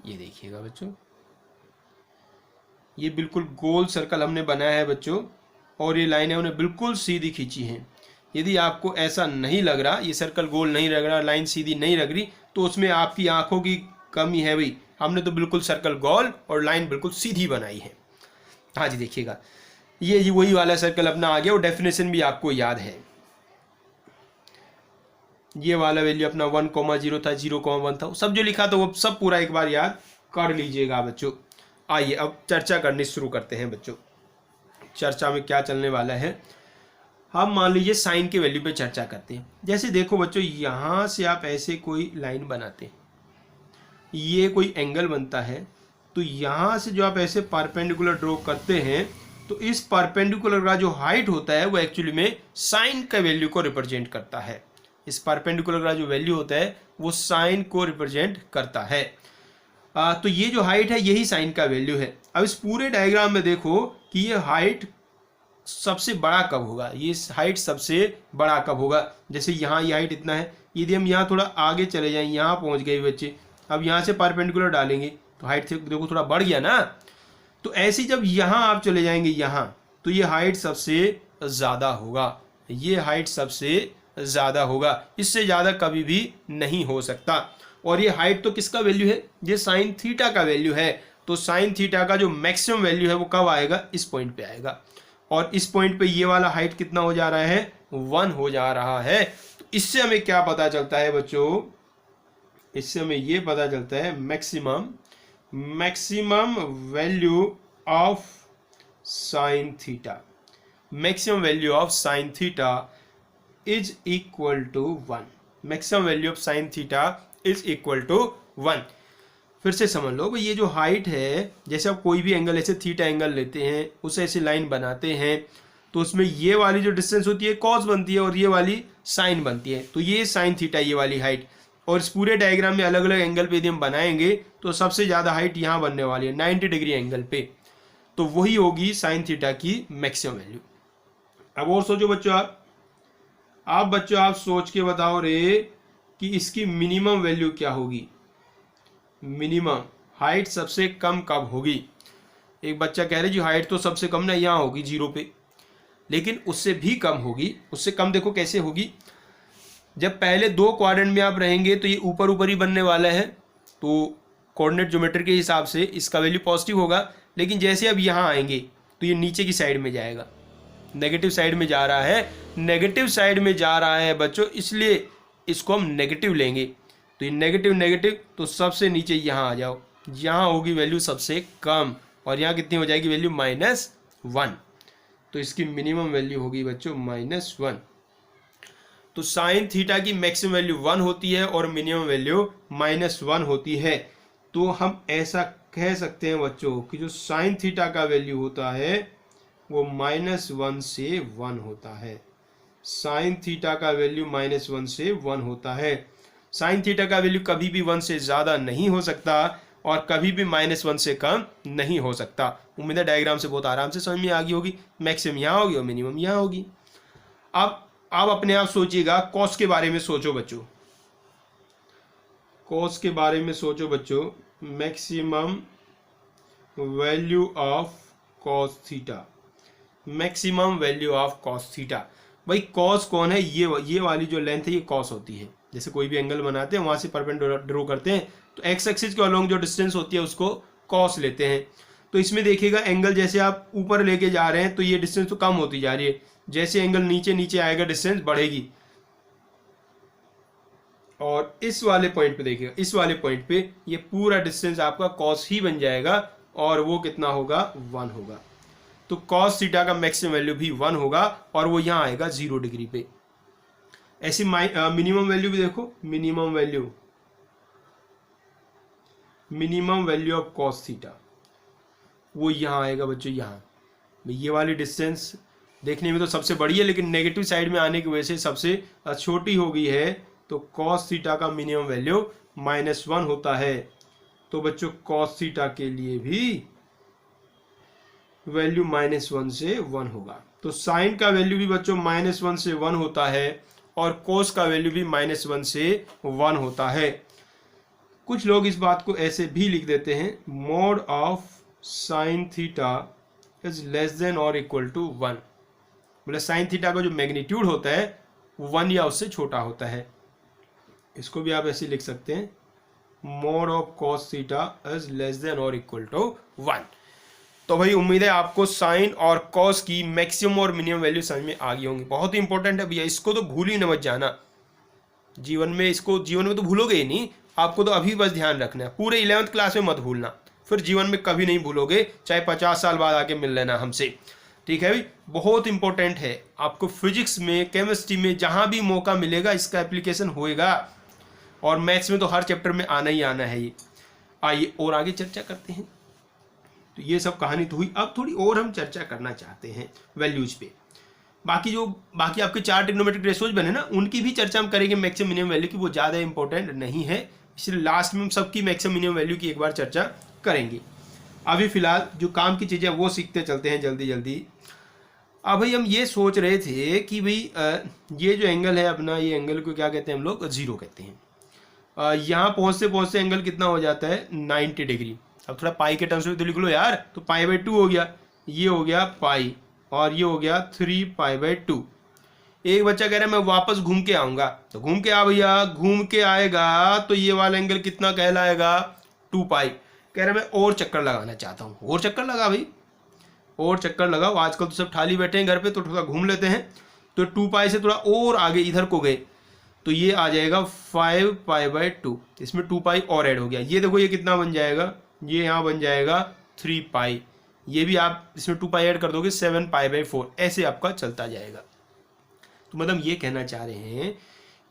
ये देखिएगा बच्चों, ये बिल्कुल गोल सर्कल हमने बनाया है बच्चों, और ये लाइनें उन्हें बिल्कुल सीधी खींची हैं। यदि आपको ऐसा नहीं लग रहा, ये सर्कल गोल नहीं लग रहा, लाइन सीधी नहीं लग रही, तो उसमें आपकी आंखों की कमी है भाई। हमने तो बिल्कुल सर्कल गोल और लाइन बिल्कुल सीधी बनाई है। हाँ जी, देखिएगा ये वही वाला सर्कल अपना आ गया और डेफिनेशन भी आपको याद है। ये वाला वैल्यू अपना 1,0 था, 0,1 था, सब जो लिखा था वो सब पूरा एक बार याद कर लीजिएगा बच्चों। आइए अब चर्चा करनी शुरू करते हैं बच्चों। चर्चा में क्या चलने वाला है, हम मान लीजिए साइन के वैल्यू पे चर्चा करते हैं। जैसे देखो बच्चों, यहाँ से आप ऐसे कोई लाइन बनाते हैं, ये कोई एंगल बनता है, तो यहाँ से जो आप ऐसे परपेंडिकुलर ड्रॉ करते हैं, तो इस परपेंडिकुलर का जो हाइट होता है वो एक्चुअली में साइन का वैल्यू को रिप्रेजेंट करता है। इस परपेंडिकुलर का जो वैल्यू होता है वो साइन को रिप्रेजेंट करता है। तो ये जो हाइट है यही साइन का वैल्यू है। अब इस पूरे डायग्राम में देखो कि ये हाइट सबसे बड़ा कब होगा, ये हाइट सबसे बड़ा कब होगा। जैसे यहाँ ये हाइट इतना है, यदि हम यहाँ थोड़ा आगे चले जाएं, यहाँ पहुँच गए बच्चे, अब यहाँ से परपेंडिकुलर डालेंगे तो हाइट से देखो थोड़ा बढ़ गया ना। तो ऐसे जब यहाँ आप चले जाएंगे यहाँ, तो ये हाइट सबसे ज़्यादा होगा, ये हाइट सबसे ज़्यादा होगा, इससे ज़्यादा कभी भी नहीं हो सकता। और ये हाइट तो किसका वैल्यू है, ये साइन थीटा का वैल्यू है। तो साइन थीटा का जो मैक्सिमम वैल्यू है वो कब आएगा, इस पॉइंट पे आएगा। और इस पॉइंट पे ये वाला हाइट कितना हो जा रहा है, 1 हो जा रहा है। तो इससे हमें क्या पता चलता है बच्चों, इससे हमें ये पता चलता है maximum value of sine theta, maximum value of sine theta is equal to 1। Maximum value of sine theta is equal to 1। फिर से समझ लो भाई, ये जो हाइट है, जैसे आप कोई भी एंगल ऐसे थीटा एंगल लेते हैं, उसे ऐसे लाइन बनाते हैं, तो उसमें ये वाली जो डिस्टेंस होती है कॉस बनती है और ये वाली साइन बनती है। तो ये साइन थीटा ये वाली हाइट, और इस पूरे डायग्राम में अलग अलग एंगल पे यदि हम बनाएंगे तो सबसे ज़्यादा हाइट यहाँ बनने वाली है 90 डिग्री एंगल पे, तो वही होगी साइन थीटा की मैक्सिमम वैल्यू। अब और सोचो बच्चों, आप सोच के बताओ रे कि इसकी मिनिमम वैल्यू क्या होगी। मिनिमम हाइट सबसे कम कब होगी। एक बच्चा कह रहे जी हाइट तो सबसे कम ना यहाँ होगी 0 पे, लेकिन उससे भी कम होगी। उससे कम देखो कैसे होगी, जब पहले 2 क्वाड्रेंट में आप रहेंगे तो ये ऊपर ऊपर ही बनने वाला है, तो कोऑर्डिनेट ज्योमेट्री के हिसाब से इसका वैल्यू पॉजिटिव होगा। लेकिन जैसे अब यहाँ आएंगे तो ये नीचे की साइड में जाएगा, नेगेटिव साइड में जा रहा है, नेगेटिव साइड में जा रहा है बच्चों, इसलिए इसको हम नेगेटिव लेंगे। तो ये नेगेटिव नेगेटिव, तो सबसे नीचे यहाँ आ जाओ, यहाँ होगी वैल्यू सबसे कम, और यहाँ कितनी हो जाएगी वैल्यू -1। तो इसकी मिनिमम वैल्यू होगी बच्चों -1। तो साइन थीटा की मैक्सिमम वैल्यू 1 होती है और मिनिमम वैल्यू -1 होती है। तो हम ऐसा कह सकते हैं बच्चों कि जो साइन थीटा का वैल्यू होता है वो -1 से 1 होता है। साइन थीटा का वैल्यू -1 से 1 होता है। साइन थीटा का वैल्यू कभी भी 1 से ज़्यादा नहीं हो सकता और कभी भी -1 से कम नहीं हो सकता। उम्मीद है डायग्राम से बहुत आराम से समझ में आ गई होगी। मैक्सिमम यहाँ होगी और मिनिमम यहाँ होगी। अब आप अपने आप सोचिएगा, कॉस के बारे में सोचो बच्चों, कॉस के बारे में सोचो बच्चों। Maximum value of cos theta, maximum value of cos theta. भाई कॉस कौन है, ये वाली जो लेंथ है ये कॉस होती है। जैसे कोई भी एंगल बनाते हैं वहां से परपेंडिकुलर ड्रॉ करते हैं, तो एक्स एक्सिस के अलोंग जो डिस्टेंस होती है उसको कॉस लेते हैं। तो इसमें देखिएगा एंगल जैसे आप ऊपर लेके जा रहे हैं तो ये डिस्टेंस तो कम होती जा रही है, जैसे एंगल नीचे नीचे आएगा डिस्टेंस बढ़ेगी। और इस वाले पॉइंट पे देखिएगा, इस वाले पॉइंट पे ये पूरा डिस्टेंस आपका कॉस ही बन जाएगा और वो कितना होगा, 1 होगा। तो कॉस थीटा का मैक्सिमम वैल्यू भी 1 होगा और वो यहाँ आएगा 0 डिग्री पे। ऐसी मिनिमम वैल्यू भी देखो, minimum value of cos theta वो यहाँ आएगा बच्चों, यहाँ। ये वाली डिस्टेंस देखने में तो सबसे बड़ी है, लेकिन नेगेटिव साइड में आने की वजह से सबसे छोटी हो गई है। तो कॉस थीटा का मिनिमम वैल्यू -1 होता है। तो बच्चों कॉस थीटा के लिए भी वैल्यू -1 से 1 होगा। तो साइन का वैल्यू भी बच्चों -1 से 1 होता है और कोस का वैल्यू भी -1 से 1 होता है। कुछ लोग इस बात को ऐसे भी लिख देते हैं, mode of sine theta is less than और इक्वल टू 1। मतलब साइन थीटा का जो मैग्नीट्यूड होता है 1 या उससे छोटा होता है। इसको भी आप ऐसे लिख सकते हैं, mode of cos theta is less than और इक्वल टू 1। तो भाई उम्मीद है आपको साइन और कॉस की मैक्सिमम और मिनिमम वैल्यू समझ में आ गई होंगी। बहुत ही इंपॉर्टेंट है भैया, इसको तो भूल ही न मत जाना जीवन में। इसको जीवन में तो भूलोगे ही नहीं, आपको तो अभी बस ध्यान रखना है, पूरे 11th क्लास में मत भूलना, फिर जीवन में कभी नहीं भूलोगे, चाहे 50 साल बाद आके मिल लेना हमसे। ठीक है भाई, बहुत इंपॉर्टेंट है, आपको फिजिक्स में, केमिस्ट्री में जहाँ भी मौका मिलेगा इसका एप्लीकेशन होएगा, और मैथ्स में तो हर चैप्टर में आना ही आना है ये। आइए और आगे चर्चा करते हैं। तो ये सब कहानी तो हुई, अब थोड़ी और हम चर्चा करना चाहते हैं वैल्यूज पे। बाकी आपके 4 ट्रिग्नोमेट्रिक रेशोज बने ना, उनकी भी चर्चा हम करेंगे मैक्सिमम मिनिमम वैल्यू की, वो ज़्यादा इंपॉर्टेंट नहीं है, इसलिए लास्ट में हम सबकी मैक्सिमम मिनिमम वैल्यू की एक बार चर्चा करेंगे। अभी फिलहाल जो काम की चीज़ें वो सीखते चलते हैं जल्दी जल्दी। अब भाई हम ये सोच रहे थे कि भाई ये जो एंगल है अपना, ये एंगल को क्या कहते हैं हम लोग, 0 कहते हैं। यहाँ पहुँचते पहुँचते एंगल कितना हो जाता है, 90 डिग्री। अब थोड़ा पाई के टर्म्स में तो लिख लो यार, तो पाई/2 हो गया, ये हो गया पाई, और ये हो गया 3 पाई/2। एक बच्चा कह रहा है मैं वापस घूम के आऊँगा, तो घूम के आ भैया, घूम के आएगा तो ये वाला एंगल कितना कहलाएगा, 2 पाई। कह रहा है मैं और चक्कर लगाना चाहता हूँ, और चक्कर लगा भाई, और चक्कर लगाओ, आजकल तो सब खाली बैठे हैं घर पे, तो थोड़ा घूम लेते हैं। तो 2 पाई से थोड़ा और आगे इधर को गए तो ये आ जाएगा 5 पाई/2, इसमें 2 पाई और ऐड हो गया। ये देखो ये कितना बन जाएगा, ये यहाँ बन जाएगा 3 पाई, ये भी आप इसमें 2 पाई ऐड कर दोगे 7 पाई/4, ऐसे आपका चलता जाएगा। तो मतलब ये कहना चाह रहे हैं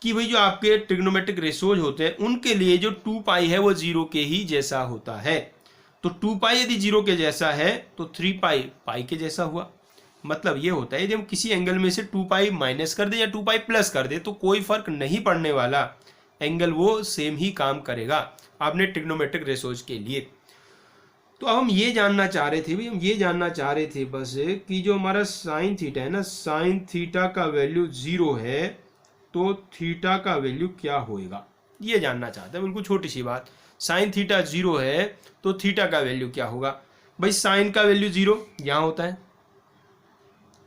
कि भाई जो आपके ट्रिग्नोमेट्रिक रेशोज होते हैं उनके लिए जो 2 पाई है वो 0 के ही जैसा होता है। तो 2 पाई यदि 0 के जैसा है तो 3 पाई पाई के जैसा हुआ। मतलब ये होता है यदि हम किसी एंगल में से 2 पाई माइनस कर दे या 2 पाई प्लस कर दे तो कोई फर्क नहीं पड़ने वाला, एंगल वो सेम ही काम करेगा आपने ट्रिग्नोमेट्रिक रेशोज के लिए। तो अब हम ये जानना चाह रहे थे भाई, हम ये जानना चाह रहे थे बस कि जो हमारा साइन थीटा है ना, साइन थीटा का वैल्यू 0 है तो थीटा का वैल्यू क्या होएगा, ये जानना चाहते हैं। बिल्कुल छोटी सी बात, साइन थीटा 0 है तो थीटा का वैल्यू क्या होगा। भाई साइन का वैल्यू 0 यहाँ होता है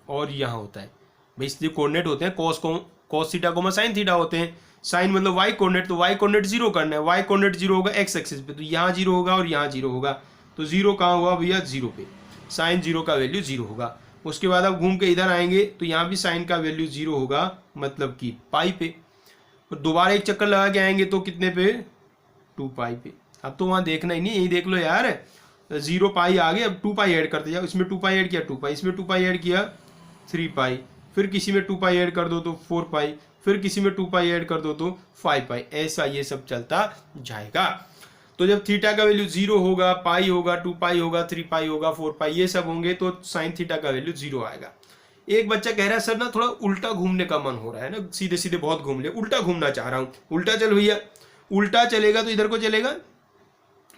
और यहाँ होता है, भाई इसलिए कोऑर्डिनेट होते हैं cos theta coma sine theta होते हैं। साइन मतलब वाई कोऑर्डिनेट, तो वाई कोऑर्डिनेट 0 करना है, वाई कोऑर्डिनेट 0 होगा एक्स एक्सिस पे, तो यहाँ 0 होगा और यहाँ 0 होगा। तो 0 कहाँ हुआ भैया, 0 पे, साइन 0 का वैल्यू 0 होगा। उसके बाद आप घूम के इधर आएंगे तो यहाँ भी साइन का वैल्यू 0 होगा, मतलब कि पाई पे। और दोबारा एक चक्कर लगा के आएंगे तो कितने पे, 2 पाई पे। अब तो वहाँ देखना ही नहीं, यही देख लो यार, 0 पाई आ गए, अब 2 पाई ऐड करते जाओ, इसमें 2 पाई ऐड किया 2 पाई, इसमें 2 पाई ऐड किया 3 पाई, फिर किसी में 2 पाई ऐड कर दो तो 4 पाई, फिर किसी में 2 पाई ऐड कर दो तो 5 पाई, ऐसा ये सब चलता जाएगा। तो जब थीटा का वैल्यू 0 होगा, पाई होगा, 2 पाई होगा, 3 पाई होगा, 4 पाई, ये सब होंगे तो साइन थीटा का वैल्यू 0 आएगा। एक बच्चा कह रहा है सर ना थोड़ा उल्टा घूमने का मन हो रहा है ना, सीधे सीधे बहुत घूम ले, उल्टा घूमना चाह रहा हूँ। उल्टा चल भैया, उल्टा चलेगा तो इधर को चलेगा,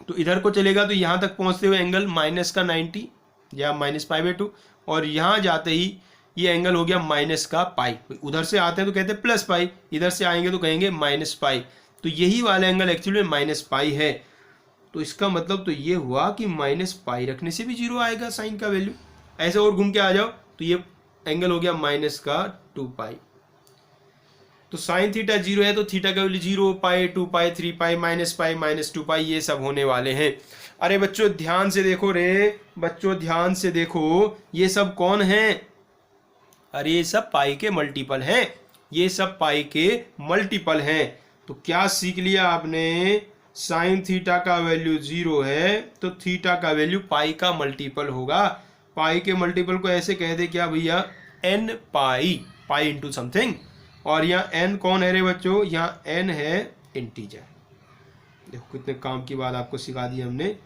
तो इधर को चलेगा तो यहाँ तक पहुँचते हुए एंगल माइनस का 90 या माइनस पाई/2, और यहाँ जाते ही ये एंगल हो गया माइनस का पाई। उधर से आते हैं तो कहते हैं प्लस पाई, इधर से आएंगे तो कहेंगे माइनस पाई, तो यही वाला एंगल एक्चुअली में माइनस पाई है। तो इसका मतलब तो ये हुआ कि माइनस पाई रखने से भी 0 आएगा साइन का वैल्यू। ऐसे और घूम के आ जाओ तो ये एंगल हो गया माइनस का 2 पाई। तो साइन थीटा 0 है तो थीटा का वैल्यू 0, पाई, 2 पाई, 3 पाई, माइनस पाई, माइनस 2 पाई, ये सब होने वाले हैं। अरे बच्चों ध्यान से देखो रे, बच्चों ध्यान से देखो, ये सब कौन है, अरे ये सब पाई के मल्टीपल हैं, ये सब पाई के मल्टीपल हैं। तो क्या सीख लिया आपने, साइन थीटा का वैल्यू 0 है तो थीटा का वैल्यू पाई का मल्टीपल होगा। पाई के मल्टीपल को ऐसे कह दे क्या भैया, n पाई, पाई इंटू समथिंग, और यहाँ n कौन है रे बच्चों, यहाँ n है इंटीजर। देखो कितने काम की बात आपको सिखा दी हमने।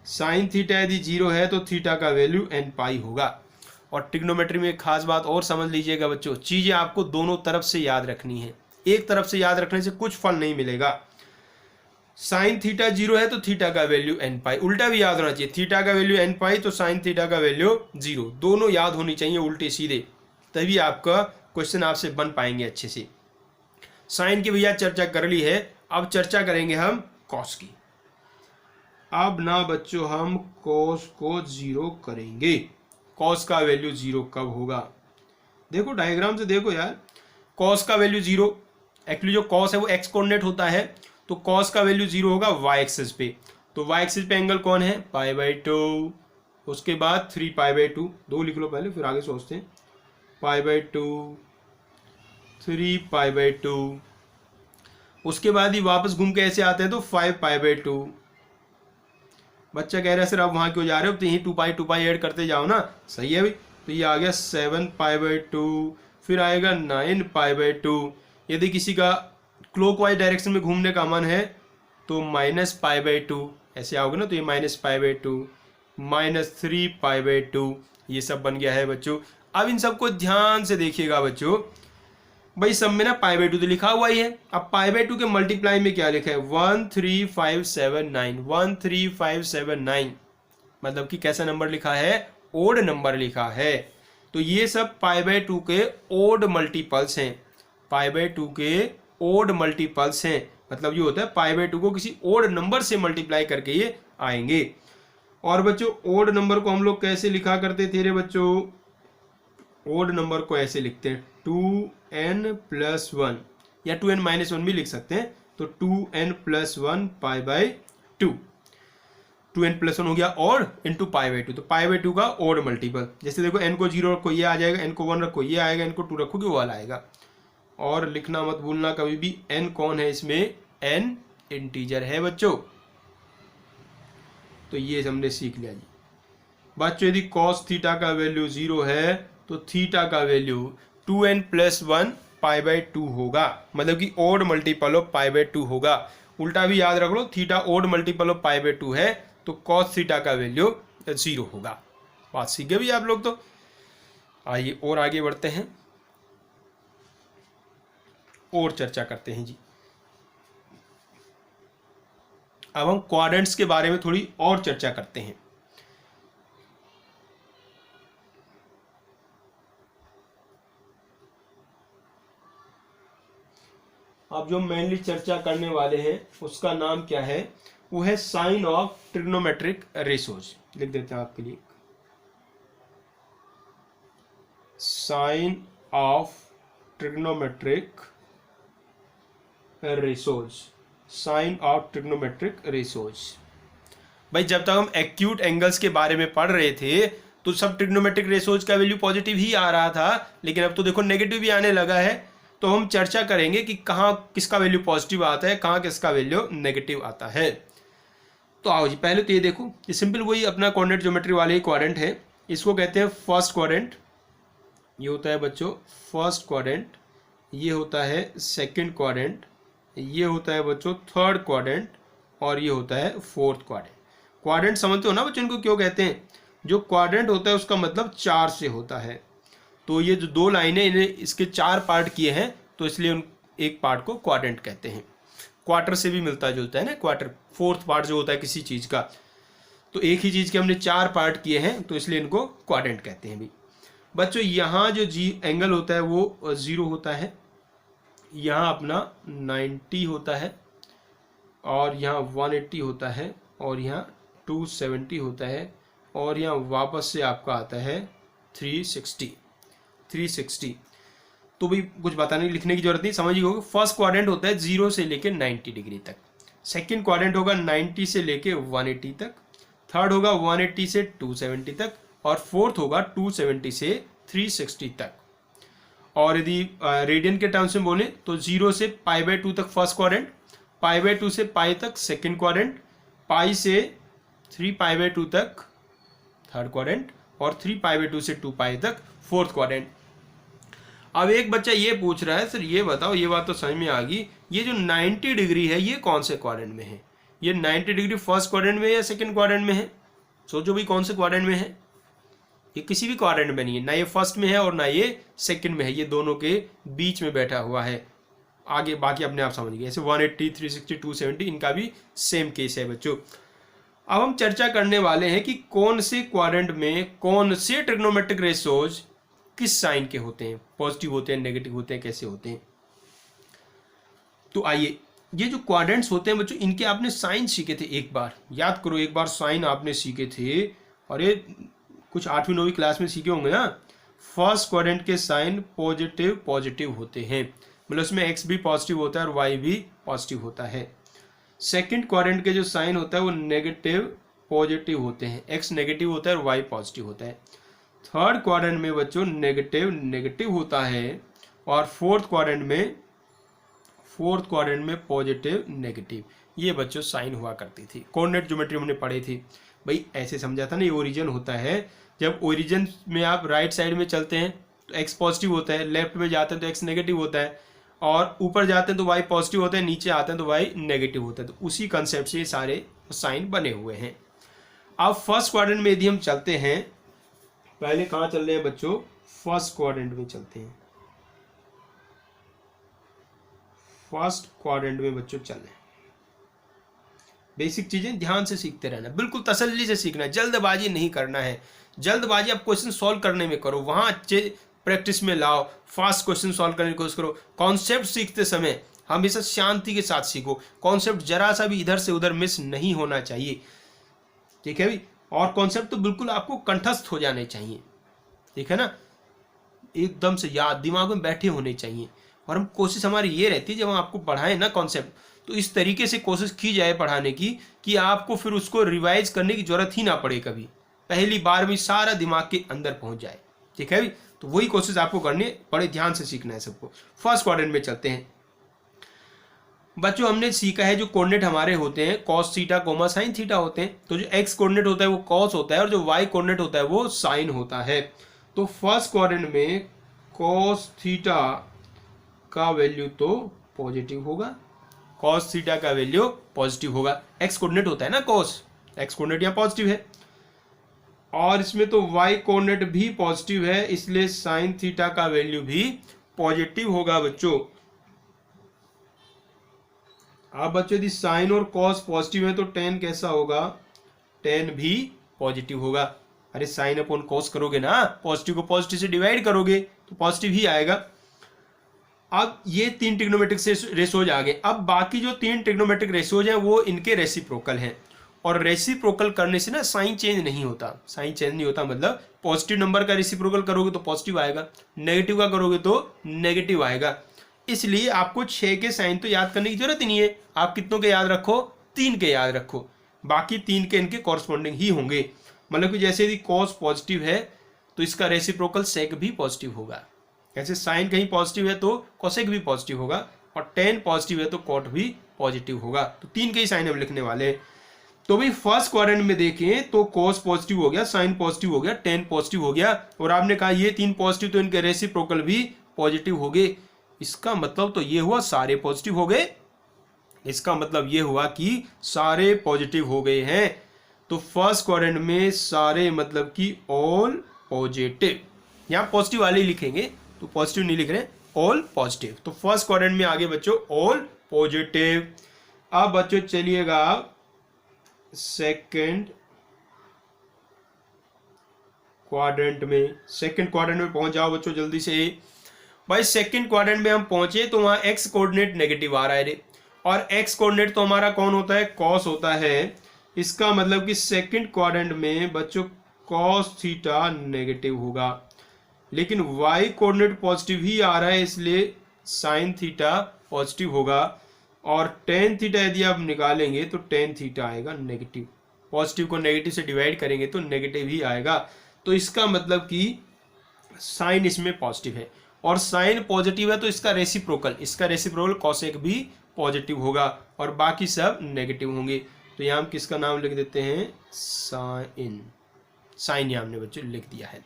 साइन थीटा यदि 0 है तो थीटा का वैल्यू n पाई होगा। और ट्रिग्नोमेट्री में एक खास बात और समझ लीजिएगा बच्चों, चीज़ें आपको दोनों तरफ से याद रखनी है, एक तरफ से याद रखने से कुछ फल नहीं मिलेगा। साइन थीटा 0 है तो थीटा का वैल्यू n पाई, उल्टा भी याद होना चाहिए, थीटा का वैल्यू n पाई तो साइन थीटा का वैल्यू 0, दोनों याद होनी चाहिए उल्टे सीधे, तभी आपका क्वेश्चन आपसे बन पाएंगे अच्छे से। साइन की भैया चर्चा कर ली है, अब चर्चा करेंगे हम कॉस की। अब ना बच्चों हम कॉस को 0 करेंगे। कॉस का वैल्यू 0 कब होगा, देखो डायग्राम से देखो यार, कॉस का वैल्यू 0, एक्चुअली जो कॉस है वो एक्स कोऑर्डिनेट होता है, तो कॉस का वैल्यू 0 होगा वाई एक्सिस पे। तो वाई एक्सिस पे एंगल कौन है, π/2। उसके बाद 3π/2, 2 लिख लो पहले फिर आगे सोचते हैं। π/2, 3π/2, उसके बाद ही वापस घूम के ऐसे आते हैं तो 5π/2। बच्चा कह रहा है सर आप वहाँ क्यों जा रहे हो, तो यही 2π ऐड करते जाओ ना, सही है भाई। तो ये आ गया 7π/2, फिर आएगा 9π/2। यदि किसी का क्लॉकवाइज डायरेक्शन में घूमने का मन है तो -π/2 ऐसे आओगे ना, तो ये -π/2, -3π/2, ये सब बन गया है बच्चों। अब इन सबको ध्यान से देखिएगा बच्चों, भाई सब में ना π/2 तो लिखा हुआ ही है। अब π/2 के मल्टीप्लाई में क्या लिखा है, 13579, 13579, मतलब कि कैसा नंबर लिखा है, ओड नंबर लिखा है। तो ये सब π/2 के ओड मल्टीपल्स हैं, π/2 के ओड मल्टीपल्स हैं, मतलब ये होता है π/2 को किसी ओड नंबर से मल्टीप्लाई करके ये आएंगे। और बच्चों ओड नंबर को हम लोग कैसे लिखा करते थे रे बच्चों, ओड नंबर को ऐसे लिखते हैं 2n+1 या 2n-1 भी लिख सकते हैं। तो 2n+1 π/2, 2n+1 हो गया और इंटू π/2, तो π/2 का ओड मल्टीपल। जैसे देखो n को 0 रखो ये आ जाएगा, n को 1 रखो ये आएगा, n को 2 रखोगे वो वाला आएगा। और लिखना मत भूलना कभी भी n कौन है इसमें, n इंटीजर है बच्चों। तो ये हमने सीख लिया जी। बच्चों यदि cos थीटा का वैल्यू 0 है तो थीटा का वैल्यू 2n+1 π/2 होगा, मतलब कि ओड मल्टीपल ऑफ π/2 होगा। उल्टा भी याद रख लो, थीटा ओड मल्टीपल ऑफ π/2 है तो cos थीटा का वैल्यू 0 होगा। बात सीख गए भी आप लोग। तो आइए और आगे बढ़ते हैं और चर्चा करते हैं जी। अब हम क्वाड्रेंट्स के बारे में थोड़ी और चर्चा करते हैं। अब जो मेनली चर्चा करने वाले हैं उसका नाम क्या है, वो है साइन ऑफ ट्रिग्नोमेट्रिक रेशोज। लिख देते हैं आपके लिए, sign of trigonometric ratios, sign of trigonometric ratios. भाई जब तक हम एक्यूट एंगल्स के बारे में पढ़ रहे थे तो सब ट्रिग्नोमेट्रिक रेशोज का वैल्यू पॉजिटिव ही आ रहा था, लेकिन अब तो देखो नेगेटिव भी आने लगा है। तो हम चर्चा करेंगे कि कहाँ किसका वैल्यू पॉजिटिव आता है, कहाँ किसका वैल्यू नेगेटिव आता है। तो आओ जी, पहले तो ये देखो, ये सिंपल वही अपना कोऑर्डिनेट ज्योमेट्री वाले ही क्वाड्रेंट है। इसको कहते हैं फर्स्ट क्वाड्रेंट, ये होता है बच्चों फर्स्ट क्वाड्रेंट, ये होता है सेकंड क्वाड्रेंट, ये होता है बच्चों थर्ड क्वाड्रेंट, और ये होता है फोर्थ क्वाड्रेंट। क्वाड्रेंट समझते हो ना बच्चों इनको क्यों कहते हैं, जो क्वाड्रेंट होता है उसका मतलब 4 से होता है। तो ये जो 2 लाइनें इन्हें इसके 4 पार्ट किए हैं तो इसलिए उन एक पार्ट को क्वाड्रेंट कहते हैं। क्वार्टर से भी मिलता जुलता है ना क्वार्टर, फोर्थ पार्ट जो होता है किसी चीज़ का। तो एक ही चीज़ के हमने 4 पार्ट किए हैं तो इसलिए इनको क्वाड्रेंट कहते हैं भी। बच्चों यहाँ जो जी एंगल होता है वो 0 होता है, यहाँ अपना 90 होता है, और यहाँ 180 होता है, और यहाँ 270 होता है, और यहाँ वापस से आपका आता है 360। तो भी कुछ बताने लिखने की जरूरत नहीं, समझ ही होगा। फर्स्ट क्वाड्रेंट होता है 0 से लेके 90 डिग्री तक, सेकंड क्वाड्रेंट होगा 90 से लेके 180 तक, थर्ड होगा 180 से 270 तक, और फोर्थ होगा 270 से 360 तक। और यदि रेडियन के टर्म्स में बोले तो 0 से π/2 तक फर्स्ट क्वाड्रेंट, π/2 से π तक सेकंड क्वाड्रेंट, π से 3π/2 तक थर्ड क्वाड्रेंट, और 3π/2 से 2π तक फोर्थ क्वाड्रेंट। अब एक बच्चा ये पूछ रहा है सर ये बताओ, ये बात तो समझ में आ गई, ये जो 90 डिग्री है ये कौन से क्वाड्रेंट में है, ये 90 डिग्री फर्स्ट क्वाड्रेंट में या सेकंड क्वाड्रेंट में है? सोचो भाई कौन से क्वाड्रेंट में है, ये किसी भी क्वाड्रेंट में नहीं है, ना ये फर्स्ट में है और ना ये सेकंड में है, ये दोनों के बीच में बैठा हुआ है। आगे बाकी अपने आप समझ गए, जैसे 180, 360, 270 इनका भी सेम केस है बच्चों। अब हम चर्चा करने वाले हैं कि कौन से क्वाड्रेंट में कौन से ट्रिग्नोमेट्रिक रेशोज किस साइन के होते हैं, पॉजिटिव होते हैं, नेगेटिव होते हैं, कैसे होते हैं। तो आइए, ये जो क्वाड्रेंट्स होते हैं बच्चों इनके आपने साइन सीखे थे, एक बार याद करो, एक बार साइन आपने सीखे थे, और ये कुछ 8वीं 9वीं क्लास में सीखे होंगे ना। फर्स्ट क्वाड्रेंट के साइन पॉजिटिव पॉजिटिव होते हैं, मतलब उसमें एक्स भी पॉजिटिव होता है और वाई भी पॉजिटिव होता है। सेकंड क्वाड्रेंट के जो साइन होता है वो नेगेटिव पॉजिटिव होते हैं, एक्स नेगेटिव होता है और वाई पॉजिटिव होता है। थर्ड क्वाड्रेंट में बच्चों नेगेटिव नेगेटिव होता है और फोर्थ क्वाड्रेंट में पॉजिटिव नेगेटिव। ये बच्चों साइन हुआ करती थी, कोऑर्डिनेट ज्योमेट्री हमने पढ़ी थी भाई, ऐसे समझा था ना। ये ओरिजिन होता है, जब ओरिजिन में आप राइट साइड में चलते हैं तो एक्स पॉजिटिव होता है, लेफ्ट में जाते हैं तो एक्स नेगेटिव होता है, और ऊपर जाते हैं तो वाई पॉजिटिव होता है, नीचे आते हैं तो वाई नेगेटिव होता है। तो उसी कंसेप्ट से ये सारे साइन बने हुए हैं। अब फर्स्ट क्वाड्रेंट में यदि हम चलते हैं, पहले कहाँ चल रहे हैं बच्चों, फर्स्ट क्वाड्रेंट में चलते हैं। फर्स्ट क्वाड्रेंट में बच्चों चल रहे हैं। बेसिक चीजें ध्यान से सीखते रहना, बिल्कुल तसल्ली से सीखना है, जल्दबाजी नहीं करना है। जल्दबाजी आप क्वेश्चन सॉल्व करने में करो, वहां अच्छे प्रैक्टिस में लाओ, फास्ट क्वेश्चन सॉल्व करने की कोशिश करो। कॉन्सेप्ट सीखते समय हमेशा शांति के साथ सीखो, कॉन्सेप्ट जरा सा भी इधर से उधर मिस नहीं होना चाहिए, ठीक है भाई। और कॉन्सेप्ट तो बिल्कुल आपको कंठस्थ हो जाने चाहिए, ठीक है ना, एकदम से याद दिमाग में बैठे होने चाहिए। और हम कोशिश हमारी ये रहती है जब हम आपको पढ़ाएं ना कॉन्सेप्ट, तो इस तरीके से कोशिश की जाए पढ़ाने की कि आपको फिर उसको रिवाइज करने की जरूरत ही ना पड़े, कभी पहली बार में सारा दिमाग के अंदर पहुंच जाए, ठीक है भाई। तो वही कोशिश आपको करनी है, बड़े ध्यान से सीखना है सबको। फर्स्ट क्वाड्रेंट में चलते हैं बच्चों। हमने सीखा है जो कोऑर्डिनेट हमारे होते हैं cos theta coma sine theta होते हैं। तो जो एक्स कोऑर्डिनेट होता है वो कॉस होता है और जो वाई कोऑर्डिनेट होता है वो साइन होता है। तो फर्स्ट क्वाड्रेंट में कॉस थीटा का वैल्यू तो पॉजिटिव होगा, कॉस थीटा का वैल्यू पॉजिटिव होगा। एक्स कोऑर्डिनेट होता है ना कॉस, एक्स कोऑर्डिनेट यहाँ पॉजिटिव है, और इसमें तो वाई कोऑर्डिनेट भी पॉजिटिव है, इसलिए साइन थीटा का वैल्यू भी पॉजिटिव होगा बच्चों। अब बच्चों यदि साइन और कॉस पॉजिटिव है तो टेन कैसा होगा, टेन भी पॉजिटिव होगा। अरे साइन अपॉन कॉस करोगे ना, पॉजिटिव को पॉजिटिव से डिवाइड करोगे तो पॉजिटिव ही आएगा। अब ये तीन ट्रिग्नोमेट्रिक रेशियोज आ गए। अब बाकी जो तीन ट्रिग्नोमेट्रिक रेशियोज हैं वो इनके रेसिप्रोकल हैं, और रेसिप्रोकल करने से ना साइन चेंज नहीं होता। साइन चेंज नहीं होता मतलब पॉजिटिव नंबर का रेसिप्रोकल करोगे तो पॉजिटिव आएगा, नेगेटिव का करोगे तो नेगेटिव आएगा। इसलिए आपको 6 के साइन तो याद करने की जरूरत ही नहीं है। आप कितनों के याद रखो, 3 के याद रखो, बाकी 3 के इनके कॉरस्पॉन्डिंग ही होंगे। मतलब कि जैसे यदि कॉस पॉजिटिव है तो इसका रेसिप्रोकल सेक भी पॉजिटिव होगा, ऐसे साइन कहीं पॉजिटिव है तो कोसेक भी पॉजिटिव होगा, और टेन पॉजिटिव है तो कॉट भी पॉजिटिव होगा। तो 3 के ही साइन हम लिखने वाले हैं। तो भाई फर्स्ट क्वाड्रेंट में देखें तो कॉस पॉजिटिव हो गया, साइन पॉजिटिव हो गया, टेन पॉजिटिव हो गया, और आपने कहा ये 3 पॉजिटिव तो इनके रेसिप्रोकल भी पॉजिटिव हो गए। इसका मतलब तो ये हुआ सारे पॉजिटिव हो गए, इसका मतलब ये हुआ कि सारे पॉजिटिव हो गए हैं। तो फर्स्ट क्वाड्रेंट में सारे मतलब कि ऑल पॉजिटिव, यहाँ पॉजिटिव वाले ही लिखेंगे तो पॉजिटिव नहीं लिख रहे, ऑल पॉजिटिव। तो फर्स्ट क्वाड्रेंट में आगे बच्चों ऑल पॉजिटिव। अब बच्चों चलिएगा सेकंड क्वाड्रेंट में, सेकंड क्वाड्रेंट में पहुंच जाओ बच्चों जल्दी से। भाई सेकंड क्वाड्रेंट में हम पहुंचे तो वहां एक्स कोऑर्डिनेट नेगेटिव आ रहा है रे, और एक्स कोऑर्डिनेट तो हमारा कौन होता है, कॉस होता है। इसका मतलब कि सेकंड क्वाड्रेंट में बच्चों कॉस थीटा नेगेटिव होगा, लेकिन वाई कोऑर्डिनेट पॉजिटिव ही आ रहा है, इसलिए साइन थीटा पॉजिटिव होगा। और टेन थीटा यदि आप निकालेंगे तो टेन थीटा आएगा नेगेटिव, पॉजिटिव को नेगेटिव से डिवाइड करेंगे तो नेगेटिव ही आएगा। तो इसका मतलब कि साइन इसमें पॉजिटिव है, और साइन पॉजिटिव है तो इसका रेसिप्रोकल कॉसेक भी पॉजिटिव होगा, और बाकी सब नेगेटिव होंगे। तो यहाँ हम किसका नाम लिख देते हैं, साइन। साइन यहाँ हमने बच्चों लिख दिया है।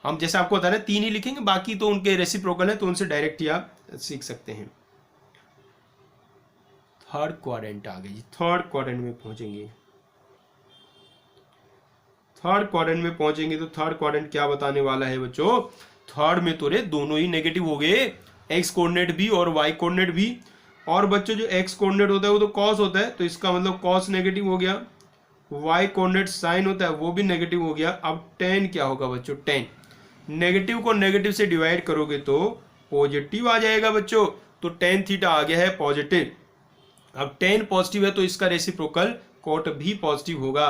हम जैसे आपको बता रहे 3 ही लिखेंगे, बाकी तो उनके रेसिप्रोकल है तो उनसे डायरेक्ट ही आप सीख सकते हैं। थर्ड क्वाड्रेंट आ गई, थर्ड क्वाड्रेंट में पहुंचेंगे। थर्ड क्वाड्रेंट में पहुंचेंगे तो थर्ड क्वाड्रेंट क्या बताने वाला है बच्चों, थर्ड में तो रे दोनों ही नेगेटिव हो गए, एक्स कोऑर्डिनेट भी और वाई कोऑर्डिनेट भी। और बच्चों जो एक्स कोऑर्डिनेट होता है वो तो कॉस होता है, तो इसका मतलब कॉस नेगेटिव हो गया। वाई कोऑर्डिनेट साइन होता है वो भी नेगेटिव हो गया। अब टेन क्या होगा बच्चों, टेन नेगेटिव को नेगेटिव से डिवाइड करोगे तो पॉजिटिव आ जाएगा बच्चों। तो टेन थीटा आ गया है पॉजिटिव। अब टेन पॉजिटिव है तो इसका रेसिप्रोकल कॉट भी पॉजिटिव होगा।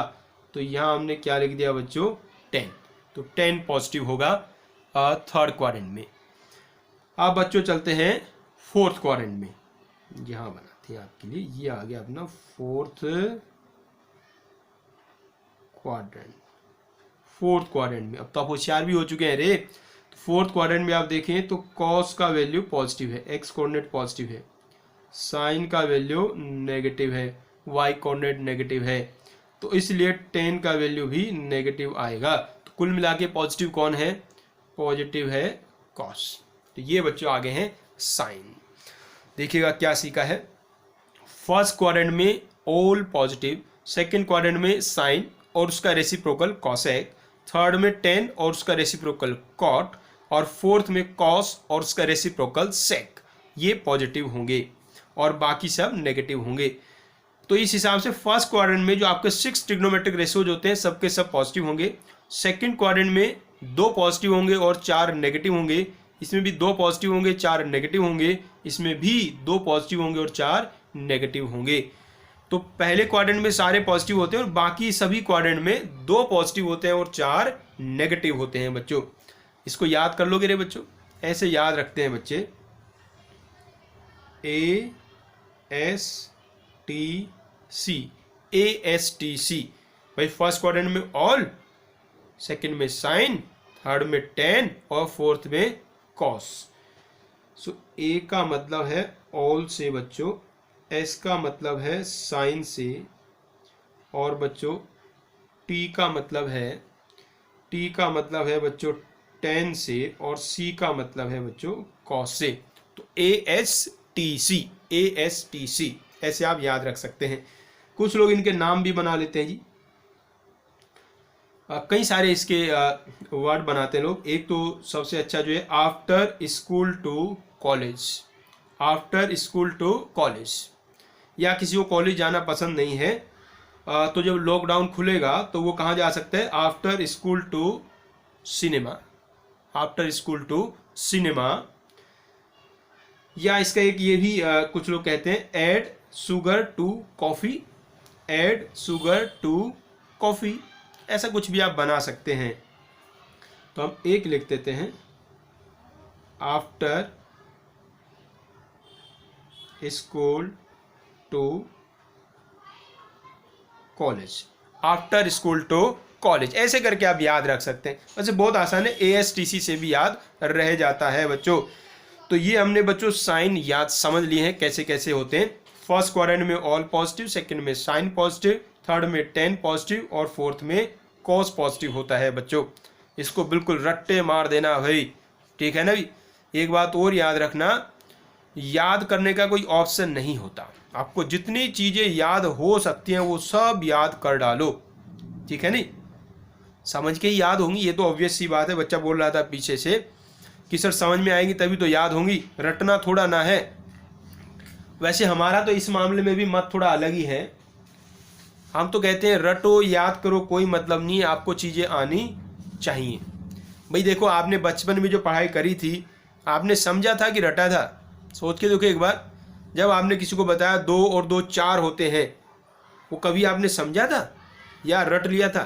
तो यहाँ हमने क्या लिख दिया बच्चों, 10। तो 10 पॉजिटिव होगा। थर्ड क्वाड्रेंट में। अब बच्चों चलते हैं फोर्थ क्वाड्रेंट में, यहाँ बनाते हैं आपके लिए, ये आ गया अपना फोर्थ क्वाड्रेंट। फोर्थ क्वाड्रेंट में अब तो आप होशियार भी हो चुके हैं रे। फोर्थ क्वाड्रेंट में आप देखें तो कॉस का वैल्यू पॉजिटिव है, एक्स कोऑर्डिनेट पॉजिटिव है, साइन का वैल्यू नेगेटिव है, वाई कोऑर्डिनेट नेगेटिव है, तो इसलिए टेन का वैल्यू भी नेगेटिव आएगा। तो कुल मिला के पॉजिटिव कौन है? पॉजिटिव है कॉस। तो ये बच्चों आगे हैं साइन। देखिएगा क्या सीखा है। फर्स्ट क्वाड्रेंट में ऑल पॉजिटिव, सेकंड क्वाड्रेंट में साइन और उसका रेसिप्रोकल कॉसेक, थर्ड में टेन और उसका रेसिप्रोकल कॉट, और फोर्थ में कॉस और उसका रेसिप्रोकल सेक। ये पॉजिटिव होंगे और बाकी सब नेगेटिव होंगे। तो इस हिसाब से फर्स्ट क्वाड्रेंट में जो आपके 6 ट्रिग्नोमेट्रिक रेशियोज होते हैं सबके सब पॉजिटिव होंगे। सेकंड क्वाड्रेंट में 2 पॉजिटिव होंगे और 4 नेगेटिव होंगे। इसमें भी 2 पॉजिटिव होंगे 4 नेगेटिव होंगे। इसमें भी 2 पॉजिटिव होंगे और 4 नेगेटिव होंगे। तो पहले क्वाड्रेंट में सारे पॉजिटिव होते हैं और बाकी सभी क्वाड्रेंट में 2 पॉजिटिव होते हैं और 4 नेगेटिव होते हैं बच्चों। इसको याद कर लोगे रे बच्चों, ऐसे याद रखते हैं बच्चे, ASTC, ASTC। भाई फर्स्ट क्वाड्रेंट में ऑल, सेकंड में साइन, थर्ड में टेन और फोर्थ में कॉस। सो ए का मतलब है ऑल से बच्चों, एस का मतलब है साइन से, और बच्चों टी का मतलब है बच्चों टेन से, और सी का मतलब है बच्चों कॉस से। तो ASTC, ASTC ऐसे आप याद रख सकते हैं। कुछ लोग इनके नाम भी बना लेते हैं जी। कई सारे इसके वर्ड बनाते हैं लोग। एक तो सबसे अच्छा जो है after school to college, after school to college, या किसी को कॉलेज जाना पसंद नहीं है तो जब लॉकडाउन खुलेगा तो वो कहाँ जा सकते हैं? After school to cinema, after school to cinema. या इसका एक ये भी कुछ लोग कहते हैं add sugar to coffee, add sugar to coffee, ऐसा कुछ भी आप बना सकते हैं। तो हम एक लिख देते हैं after school to college, after school to college, ऐसे करके आप याद रख सकते हैं। वैसे बहुत आसान है, ASTC से भी याद रह जाता है बच्चों। तो ये हमने बच्चों साइन याद समझ लिए हैं कैसे कैसे होते हैं। फर्स्ट क्वाड्रेंट में ऑल पॉजिटिव, सेकंड में साइन पॉजिटिव, थर्ड में टेन पॉजिटिव और फोर्थ में कॉस पॉजिटिव होता है बच्चों। इसको बिल्कुल रट्टे मार देना भाई, ठीक है ना भी। एक बात और याद रखना, याद करने का कोई ऑप्शन नहीं होता। आपको जितनी चीज़ें याद हो सकती हैं वो सब याद कर डालो, ठीक है नहीं। समझ के ही याद होंगी, ये तो ऑब्वियस सी बात है। बच्चा बोल रहा था पीछे से कि सर समझ में आएंगी तभी तो याद होंगी, रटना थोड़ा ना है। वैसे हमारा तो इस मामले में भी मत थोड़ा अलग ही है। हम तो कहते हैं रटो याद करो कोई मतलब नहीं है, आपको चीज़ें आनी चाहिए। भाई देखो आपने बचपन में जो पढ़ाई करी थी आपने समझा था कि रटा था? सोच के देखो एक बार, जब आपने किसी को बताया 2 और 2 4 होते हैं, वो कभी आपने समझा था या रट लिया था?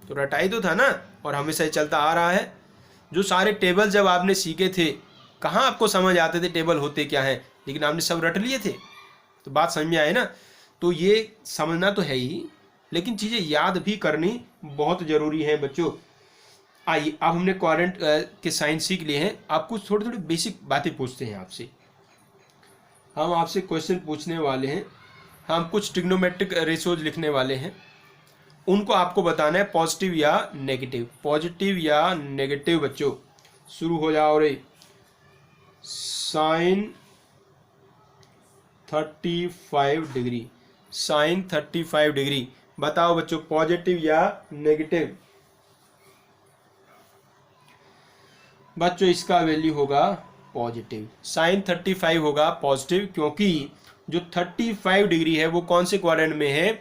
तो रटाई तो था ना, और हमेशा चलता आ रहा है। जो सारे टेबल जब आपने सीखे थे, कहाँ आपको समझ आते थे टेबल होते क्या हैं, लेकिन आपने सब रट लिए थे। तो बात समझ में आए ना। तो ये समझना तो है ही, लेकिन चीज़ें याद भी करनी बहुत ज़रूरी है बच्चों। आइए अब हमने क्वाड्रेंट के साइन सीख लिए हैं। आप कुछ थोड़ी थोड़ी बेसिक बातें पूछते हैं आपसे। हम आपसे क्वेश्चन पूछने वाले हैं, हम कुछ ट्रिग्नोमेट्रिक रेशियोज लिखने वाले हैं, उनको आपको बताना है पॉजिटिव या नेगेटिव, पॉजिटिव या नेगेटिव। बच्चों शुरू हो जाओ रे। साइन 35 डिग्री, साइन 35 डिग्री, बताओ बच्चों पॉजिटिव या नेगेटिव? बच्चों इसका वैल्यू होगा पॉजिटिव, साइन 35 होगा पॉजिटिव, क्योंकि जो 35 डिग्री है वो कौन से क्वाड्रेंट में है?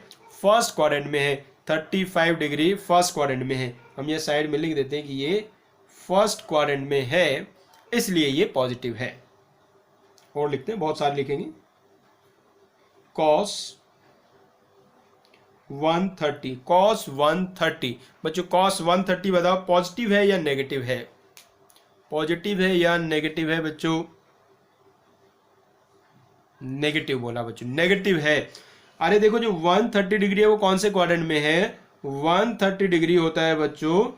फर्स्ट क्वाड्रेंट में है। 35 डिग्री फर्स्ट क्वाड्रेंट में है। हम ये साइड में लिख देते हैं कि ये फर्स्ट क्वाड्रेंट में है, इसलिए ये पॉजिटिव है। और लिखते हैं, बहुत सारे लिखेंगे। cos 130, cos 130। बच्चों cos 130 बताओ पॉजिटिव है या नेगेटिव है? पॉजिटिव है या नेगेटिव है बच्चों? नेगेटिव बोला बच्चों, नेगेटिव है। अरे देखो जो 130 डिग्री है वो कौन से क्वाड्रेंट में है? 130 डिग्री होता है बच्चों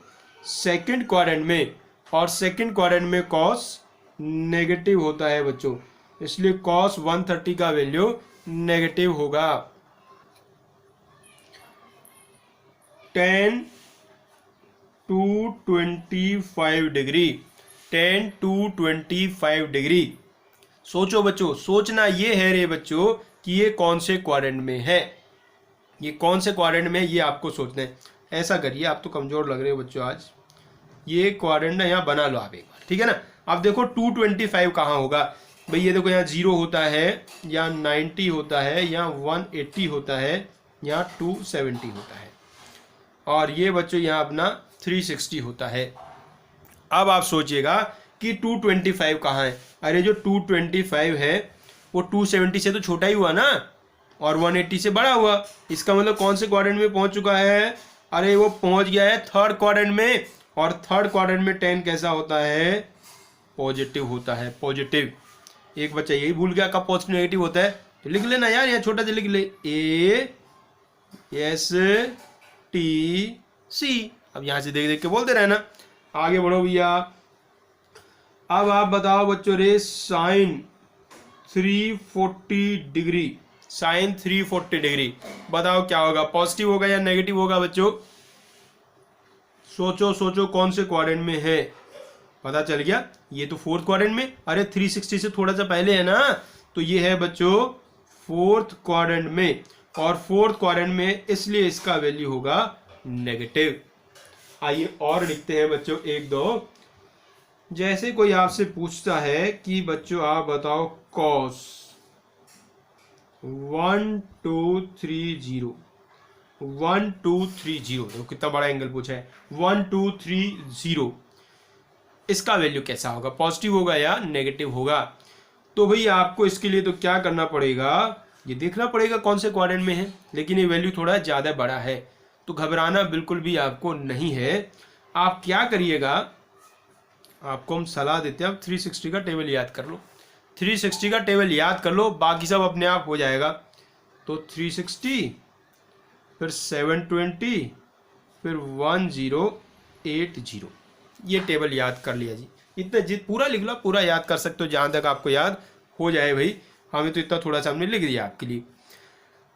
सेकंड क्वाड्रेंट में, और सेकंड क्वाड्रेंट में कॉस नेगेटिव होता है बच्चों, इसलिए कॉस 130 का वैल्यू नेगेटिव होगा। 10 to 25 डिग्री, 10 to 25 डिग्री। सोचो बच्चों, सोचना ये है रे बच्चों कि ये कौन से क्वाड्रेंट में है, ये कौन से क्वाड्रेंट में है ये आपको सोचना है। ऐसा करिए, आप तो कमजोर लग रहे हो बच्चों आज, ये क्वाड्रेंट ना यहाँ बना लो आप एक बार, ठीक है ना। अब देखो 225 कहाँ होगा भाई? ये देखो यहाँ 0 होता है, या 90 होता है, या 180 होता है, या 270 होता है, और ये बच्चों यहाँ अपना 360 होता है। अब आप सोचिएगा कि 225 कहाँ है? अरे जो 225 है वो 270 से तो छोटा ही हुआ ना, और 180 से बड़ा हुआ। इसका मतलब कौन से क्वाड्रेंट में पहुंच चुका है? अरे वो पहुंच गया है थर्ड क्वाड्रेंट में, और थर्ड क्वाड्रेंट में 10 कैसा होता है? पॉजिटिव होता है, पॉजिटिव। एक बच्चा यही भूल गया कब पॉजिटिव नेगेटिव होता है, तो लिख लेना यार, यहाँ छोटा सा लिख ले, ASTC। अब यहाँ से देख देख के बोलते रहना। आगे बढ़ो भैया। अब आप बताओ बच्चों रे, साइन 340 डिग्री, साइन 340 डिग्री बताओ क्या होगा? पॉजिटिव होगा या नेगेटिव होगा बच्चों? सोचो सोचो कौन से क्वाड्रेंट में है? पता चल गया, ये तो फोर्थ क्वाड्रेंट में। अरे 360 से थोड़ा सा पहले है ना, तो ये है बच्चों फोर्थ क्वाड्रेंट में, और फोर्थ क्वाड्रेंट में इसलिए इसका वैल्यू होगा नेगेटिव। आइए और लिखते हैं बच्चों एक दो। जैसे कोई आपसे पूछता है कि बच्चों आप बताओ कॉस 1230, 1230, देखो कितना बड़ा एंगल पूछा है, 1230, इसका वैल्यू कैसा होगा? पॉजिटिव होगा या नेगेटिव होगा? तो भाई आपको इसके लिए तो क्या करना पड़ेगा, ये देखना पड़ेगा कौन से क्वाड्रेंट में है, लेकिन ये वैल्यू थोड़ा ज़्यादा बड़ा है, तो घबराना बिल्कुल भी आपको नहीं है। आप क्या करिएगा, आपको हम सलाह देते हैं, आप 360 का टेबल याद कर लो, 360 का टेबल याद कर लो, बाकी सब अपने आप हो जाएगा। तो 360, फिर 720, फिर 1080, ये टेबल याद कर लिया जी। इतना पूरा लिख लो, पूरा याद कर सकते हो जहाँ तक आपको याद हो जाए भाई, हमें तो इतना थोड़ा सा हमने लिख दिया आपके लिए।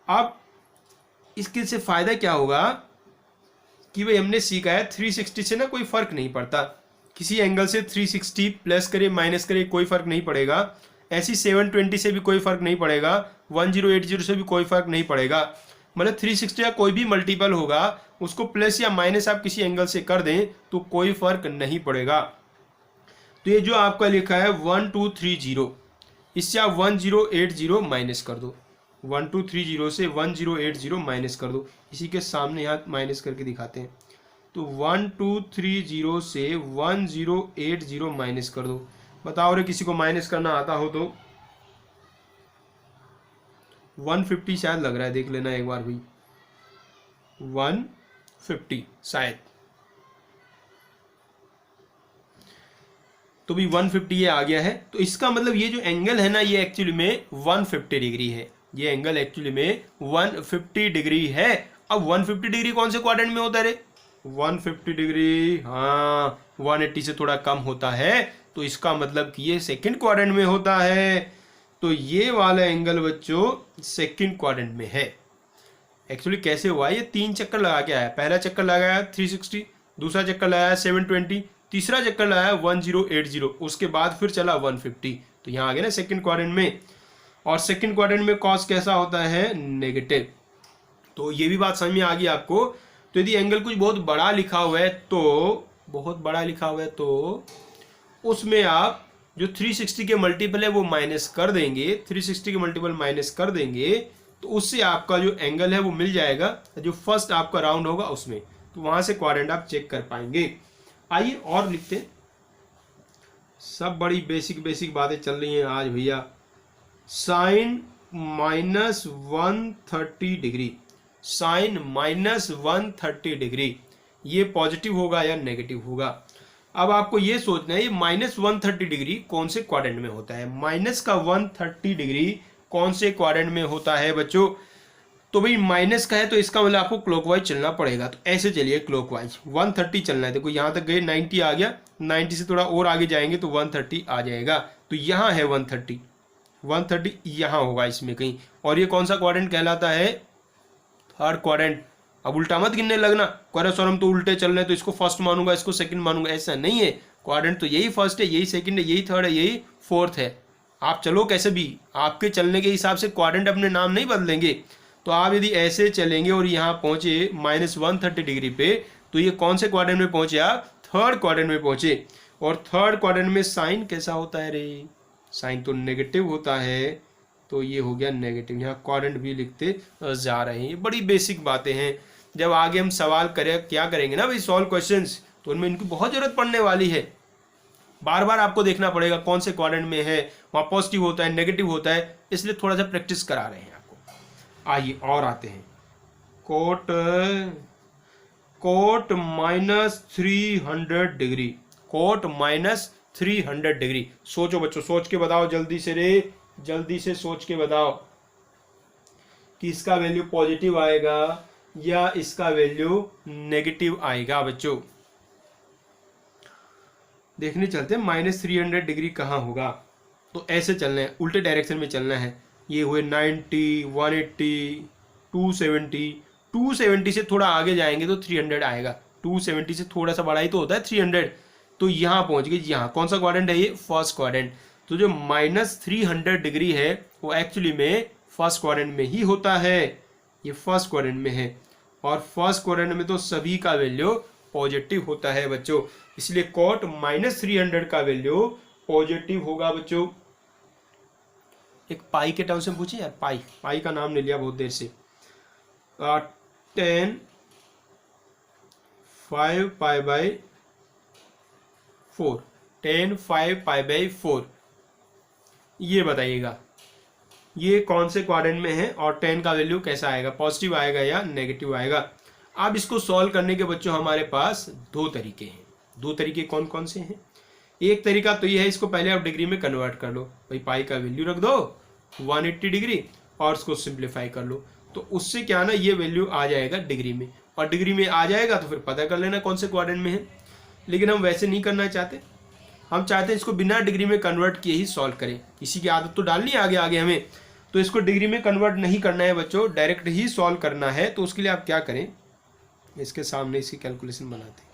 अब इसके से फ़ायदा क्या होगा कि भाई हमने सीखा है 360 से ना कोई फ़र्क नहीं पड़ता, किसी एंगल से 360 प्लस करे माइनस करे कोई फ़र्क नहीं पड़ेगा, ऐसी 720 से भी कोई फ़र्क नहीं पड़ेगा, 1080 से भी कोई फ़र्क नहीं पड़ेगा। मतलब 360 का कोई भी मल्टीपल होगा उसको प्लस या माइनस आप किसी एंगल से कर दें तो कोई फ़र्क नहीं पड़ेगा। तो ये जो आपका लिखा है 1230, इससे आप 1080 माइनस कर दो, 1230 से 1080 माइनस कर दो, इसी के सामने यहाँ माइनस करके दिखाते हैं। तो 1230 से 1080 माइनस कर दो। बताओ रे किसी को माइनस करना आता हो तो? 150 शायद लग रहा है, देख लेना एक बार भी, 150 शायद, तो भी 150 ये आ गया है। तो इसका मतलब ये जो एंगल है ना, ये एक्चुअली में 150 डिग्री है, ये एंगल एक्चुअली में 150 डिग्री है। अब 150 डिग्री कौन से क्वाड्रेंट में होता है रे? 150 डिग्री, हाँ 180 से थोड़ा कम होता है, तो इसका मतलब कि ये सेकंड क्वाड्रेंट में होता है। तो ये वाला एंगल बच्चों सेकंड क्वाड्रेंट में है। एक्चुअली कैसे हुआ, ये 3 चक्कर लगा के आया। पहला चक्कर लगाया 360, दूसरा चक्कर लगाया 720, तीसरा चक्कर लगाया 1080, उसके बाद फिर चला 150, तो यहाँ आ गया ना सेकंड क्वाड्रेंट में। और सेकंड क्वाड्रेंट में कॉस कैसा होता है? नेगेटिव। तो ये भी बात समझ में आ गई आपको। तो यदि एंगल कुछ बहुत बड़ा लिखा हुआ है, तो बहुत बड़ा लिखा हुआ है, तो उसमें आप जो 360 के मल्टीपल है वो माइनस कर देंगे, 360 के मल्टीपल माइनस कर देंगे, तो उससे आपका जो एंगल है वो मिल जाएगा, जो फर्स्ट आपका राउंड होगा उसमें, तो वहां से क्वाड्रेंट आप चेक कर पाएंगे। आइए और लिखते हैं। सब बड़ी बेसिक बेसिक बातें चल रही हैं आज भैया। साइन -130 डिग्री, साइन -130 डिग्री, ये पॉजिटिव होगा या नेगेटिव होगा? अब आपको ये सोचना है ये -130 डिग्री कौन से क्वाड्रेंट में होता है, माइनस का 130 डिग्री कौन से क्वाड्रेंट में होता है बच्चों। तो भाई माइनस का है तो इसका मतलब आपको क्लॉकवाइज चलना पड़ेगा, तो ऐसे चलिए क्लॉकवाइज 130 चलना है। देखो यहाँ तक गए 90 आ गया, 90 से थोड़ा और आगे जाएंगे तो 130 आ जाएगा। तो यहाँ है 130 यहाँ होगा इसमें कहीं। और ये कौन सा क्वाड्रेंट कहलाता है, थर्ड क्वाड्रेंट। अब उल्टा मत गिनने लगना, क्वाड्रेंट तो उल्टे चल रहे हैं तो इसको फर्स्ट मानूंगा इसको सेकंड मानूंगा, ऐसा नहीं है। क्वाड्रेंट तो यही फर्स्ट है, यही सेकंड है, यही थर्ड है, यही फोर्थ है। आप चलो कैसे भी, आपके चलने के हिसाब से क्वाड्रेंट अपने नाम नहीं बदलेंगे। तो आप यदि ऐसे चलेंगे और यहाँ पहुंचे -130 डिग्री पे, तो ये कौन से क्वाड्रेंट में पहुंचे आप, थर्ड क्वाड्रेंट में पहुंचे। और थर्ड क्वाड्रेंट में साइन कैसा होता है रे, साइन तो नेगेटिव होता है, तो ये हो गया नेगेटिव। यहाँ क्वाड्रेंट भी लिखते जा रहे हैं। ये बड़ी बेसिक बातें हैं, जब आगे हम सवाल करें क्या करेंगे ना भाई सॉल्व क्वेश्चंस, तो उनमें इनकी बहुत जरूरत पड़ने वाली है। बार बार आपको देखना पड़ेगा कौन से क्वाड्रेंट में है, वहाँ पॉजिटिव होता है नेगेटिव होता है, इसलिए थोड़ा सा प्रैक्टिस करा रहे हैं आपको। आइए और आते हैं, कोट -300 डिग्री, कोट -300 डिग्री। सोचो बच्चों, सोच के बताओ जल्दी से रे, जल्दी से सोच के बताओ कि इसका वैल्यू पॉजिटिव आएगा या इसका वैल्यू नेगेटिव आएगा। बच्चों देखने चलते हैं -300 डिग्री कहाँ होगा। तो ऐसे चलना है, उल्टे डायरेक्शन में चलना है। ये हुए 90, 180, 270, 270 से थोड़ा आगे जाएंगे तो 300 आएगा। 270 से थोड़ा सा बड़ा ही तो होता है 300। तो यहाँ पहुँच गए, यहाँ कौन सा क्वाड्रेंट है, ये फर्स्ट क्वाड्रेंट। तो जो -300 डिग्री है वो एक्चुअली में फर्स्ट क्वाड्रेंट में ही होता है, ये फर्स्ट क्वाड्रेंट में है। और फर्स्ट क्वाड्रेंट में तो सभी का वैल्यू पॉजिटिव होता है बच्चों, इसलिए कॉट -300 का वैल्यू पॉजिटिव होगा बच्चों। एक पाई के टर्म से पूछे यार, पाई का नाम ले लिया बहुत देर से। 10 5 π/4, 10 5 π/4, ये बताइएगा ये कौन से क्वाड्रेंट में है और 10 का वैल्यू कैसा आएगा, पॉजिटिव आएगा या नेगेटिव आएगा। अब इसको सॉल्व करने के बच्चों हमारे पास दो तरीके हैं। दो तरीके कौन कौन से हैं, एक तरीका तो ये है, इसको पहले आप डिग्री में कन्वर्ट कर लो। भाई पाई का वैल्यू रख दो 180 डिग्री और उसको सिंप्लीफाई कर लो, तो उससे क्या ना ये वैल्यू आ जाएगा डिग्री में, और डिग्री में आ जाएगा तो फिर पता कर लेना कौन से क्वाड्रेंट में है। लेकिन हम वैसे नहीं करना चाहते, हम चाहते हैं इसको बिना डिग्री में कन्वर्ट किए ही सॉल्व करें। इसी की आदत तो डालनी है आगे आगे हमें, तो इसको डिग्री में कन्वर्ट नहीं करना है बच्चों, डायरेक्ट ही सॉल्व करना है। तो उसके लिए आप क्या करें, इसके सामने इसकी कैलकुलेशन बनाते हैं।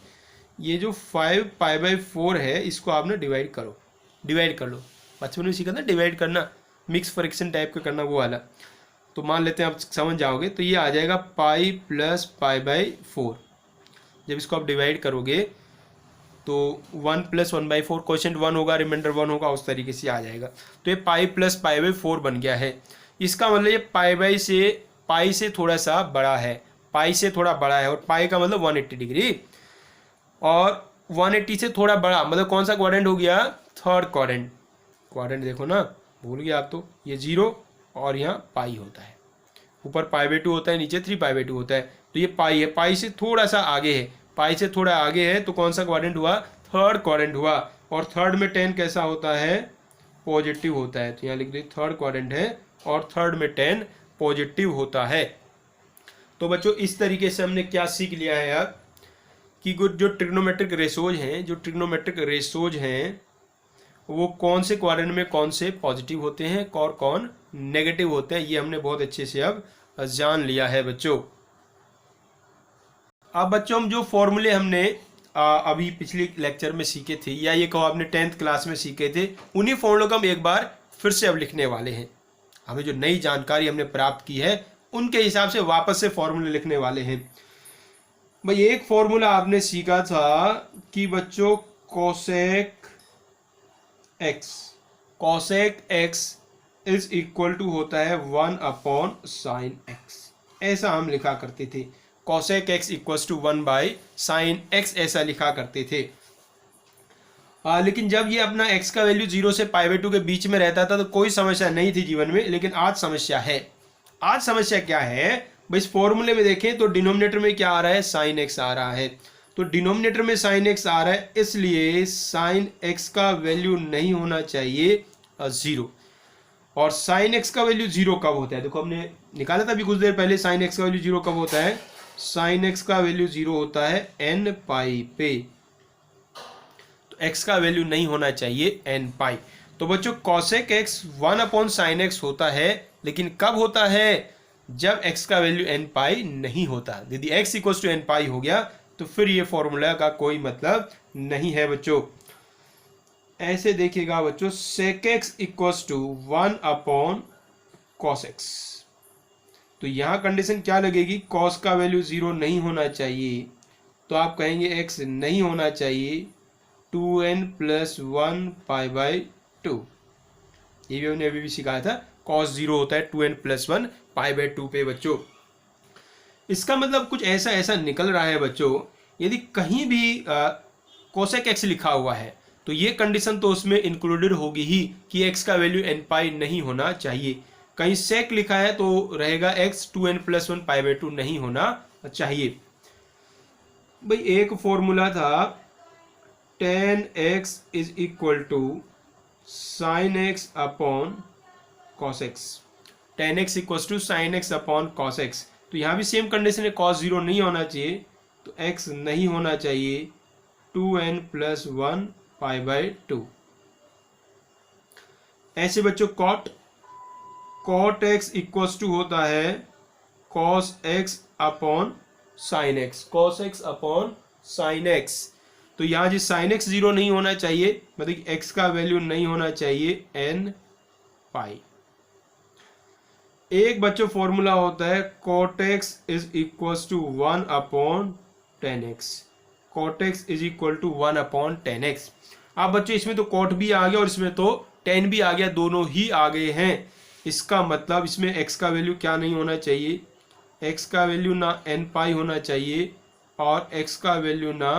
ये जो 5 π/4 है इसको आप ना डिवाइड कर लो। बचपन में सीखा था डिवाइड करना, मिक्स फ्रैक्शन टाइप का करना वो वाला। तो मान लेते हैं आप समझ जाओगे, तो ये आ जाएगा पाई प्लस π/4। जब इसको आप डिवाइड करोगे तो 1 + 1/4 क्वेश्चन 1 होगा, रिमाइंडर 1 होगा, उस तरीके से आ जाएगा। तो ये पाई प्लस π/4 बन गया है। इसका मतलब ये पाई से थोड़ा सा बड़ा है, पाई से थोड़ा बड़ा है, और पाई का मतलब 180 डिग्री, और 180 से थोड़ा बड़ा मतलब कौन सा क्वाड्रेंट हो गया, थर्ड क्वाड्रेंट। क्वाड्रेंट देखो ना, भूल गया आप तो, ये 0 और यहाँ पाई होता है, ऊपर π/2 होता है, नीचे 3π/2 होता है। तो ये पाई है, पाई से थोड़ा सा आगे है, पाई से थोड़ा आगे है, तो कौन सा क्वाड्रेंट हुआ, थर्ड क्वाड्रेंट हुआ। और थर्ड में 10 कैसा होता है, पॉजिटिव होता है। तो यहाँ लिख दे थर्ड क्वाड्रेंट है और थर्ड में 10 पॉजिटिव होता है। तो बच्चों इस तरीके से हमने क्या सीख लिया है यार, कि जो ट्रिग्नोमेट्रिक रेशोज हैं वो कौन से क्वाड्रेंट में कौन से पॉजिटिव होते हैं और कौन नेगेटिव होते हैं, ये हमने बहुत अच्छे से अब जान लिया है बच्चों। अब बच्चों हम जो फॉर्मूले हमने अभी पिछले लेक्चर में सीखे थे, या ये कहो आपने 10th क्लास में सीखे थे, उन्हीं फॉर्मूलों को हम एक बार फिर से अब लिखने वाले हैं। हमें जो नई जानकारी हमने प्राप्त की है उनके हिसाब से वापस से फॉर्मूले लिखने वाले हैं। भाई एक फॉर्मूला आपने सीखा था कि बच्चों cosec x is equal to होता है 1/sin x, ऐसा हम लिखा करते थे। Cosec x equals to 1/sin x ऐसा लिखा करते थे। लेकिन जब ये अपना x का वैल्यू 0 से π/2 के बीच में रहता था तो कोई समस्या नहीं थी जीवन में, लेकिन आज समस्या है। आज समस्या क्या है भाई, इस फॉर्मूले में देखें तो डिनोमिनेटर में क्या आ रहा है, sin x आ रहा है। तो डिनोमिनेटर में साइन एक्स आ रहा है, इसलिए साइन एक्स का वैल्यू नहीं होना चाहिए 0। और साइन एक्स का वैल्यू 0 कब होता है? देखो हमने निकाला था अभी कुछ देर पहले, साइन एक्स का वैल्यू 0 कब होता है? साइन एक्स का वैल्यू 0 होता है n पाई पे। तो x का वैल्यू नहीं होना चाहिए n पाई। तो बच्चों कॉसेक एक्स 1/sin x होता है, लेकिन कब होता है? जब x का वैल्यू n पाई नहीं होता। यदि x इक्वल टू n पाई हो गया तो फिर ये फॉर्मूला का कोई मतलब नहीं है बच्चों। ऐसे देखिएगा बच्चों, sec x equal to 1/cos x। तो यहाँ कंडीशन क्या लगेगी? cos का वैल्यू 0 नहीं होना चाहिए, तो आप कहेंगे x नहीं होना चाहिए 2n + 1 π/2। ये भी हमने अभी भी सिखाया था, cos 0 होता है 2n + 1 π/2 पे बच्चों। इसका मतलब कुछ ऐसा निकल रहा है बच्चों, यदि कहीं भी कोसेक एक्स लिखा हुआ है तो ये कंडीशन तो उसमें इंक्लूडेड होगी ही कि x का वैल्यू n पाई नहीं होना चाहिए। कहीं सेक लिखा है तो रहेगा x 2n + 1 π/2 नहीं होना चाहिए। भाई एक फॉर्मूला था tan x = sin x upon cos x। tan x = sin x upon cos x। तो यहाँ भी सेम कंडीशन है, cos 0 नहीं होना चाहिए, तो x नहीं होना चाहिए 2n + 1 π/2। ऐसे बच्चों cot x = होता है cos x upon sin x। cos x upon sin x। तो यहाँ जी sin x 0 नहीं होना चाहिए, मतलब x का वैल्यू नहीं होना चाहिए n पाई। एक बच्चों फॉर्मूला होता है cot x = 1/tan x। cot x = 1/tan x। अब बच्चों इसमें तो cot भी आ गया और इसमें तो tan भी आ गया, दोनों ही आ गए हैं। इसका मतलब इसमें x का वैल्यू क्या नहीं होना चाहिए? x का वैल्यू ना n पाई होना चाहिए और x का वैल्यू ना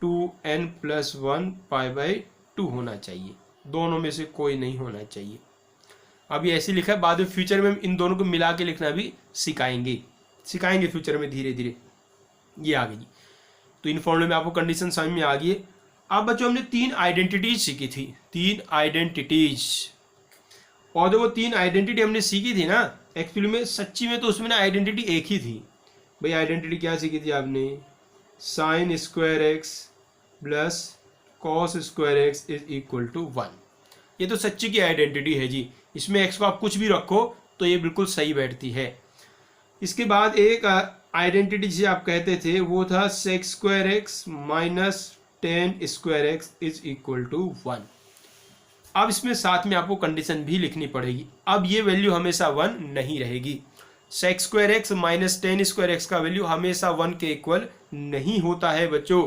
2n + 1 π/2 होना चाहिए। दोनों में से कोई नहीं होना चाहिए। अभी ऐसे लिखा है, बाद में फ्यूचर में इन दोनों को मिला के लिखना भी सिखाएंगे फ्यूचर में धीरे धीरे। ये आ गई, तो इन फॉर्मूले में आपको कंडीशन समझ में आ गई है। अब बच्चों हमने 3 आइडेंटिटीज सीखी थी, 3 आइडेंटिटीज। और जो वो 3 आइडेंटिटी हमने सीखी थी ना, एक्चुअली में सच्ची में तो उसमें ना आइडेंटिटी एक ही थी। भाई आइडेंटिटी क्या सीखी थी आपने? sin square x + cos square x = 1। ये तो सच्ची की आइडेंटिटी है जी। इसमें x को आप कुछ भी रखो तो ये बिल्कुल सही बैठती है। इसके बाद एक आइडेंटिटी जिसे आप कहते थे वो था sec square x - tan square x = 1। अब इसमें साथ में आपको कंडीशन भी लिखनी पड़ेगी। अब ये वैल्यू हमेशा 1 नहीं रहेगी। sec square x - tan square x का वैल्यू हमेशा 1 के इक्वल नहीं होता है बच्चों।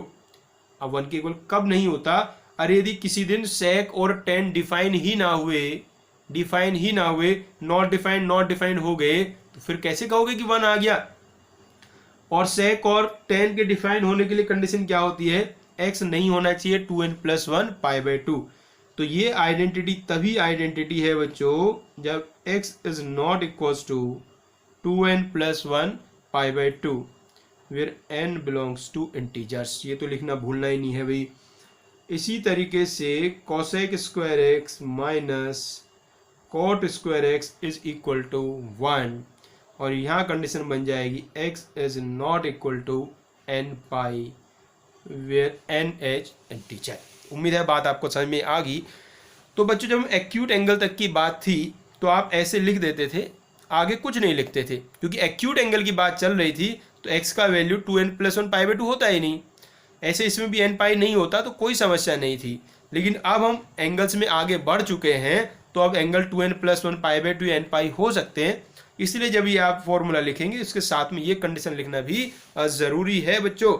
अब 1 के इक्वल कब नहीं होता? अरे यदि किसी दिन sec और tan डिफाइन ही ना हुए, नॉट डिफाइंड हो गए, तो फिर कैसे कहोगे कि 1 आ गया? और sec और tan के डिफाइन होने के लिए कंडीशन क्या होती है? x नहीं होना चाहिए 2n + 1 π/2। तो ये आइडेंटिटी तभी आइडेंटिटी है बच्चों जब x ≠ 2n + 1 π/2 where n belongs to integers। ये तो लिखना भूलना ही नहीं है भाई। इसी तरीके से cosec square x - cot square x = 1। और यहाँ कंडीशन बन जाएगी x ≠ n pi where n is integer। उम्मीद है बात आपको समझ में आ गई। तो बच्चों जब एक्यूट एंगल तक की बात थी तो आप ऐसे लिख देते थे, आगे कुछ नहीं लिखते थे, क्योंकि एक्यूट एंगल की बात चल रही थी तो x का वैल्यू 2n + 1 π/2 होता ही नहीं। ऐसे इसमें भी n पाई नहीं होता तो कोई समस्या नहीं थी। लेकिन अब हम एंगल्स में आगे बढ़ चुके हैं तो अब एंगल 2n + 1 π/2 n पाई हो सकते हैं। इसलिए जब ये आप फॉर्मूला लिखेंगे इसके साथ में ये कंडीशन लिखना भी ज़रूरी है बच्चों।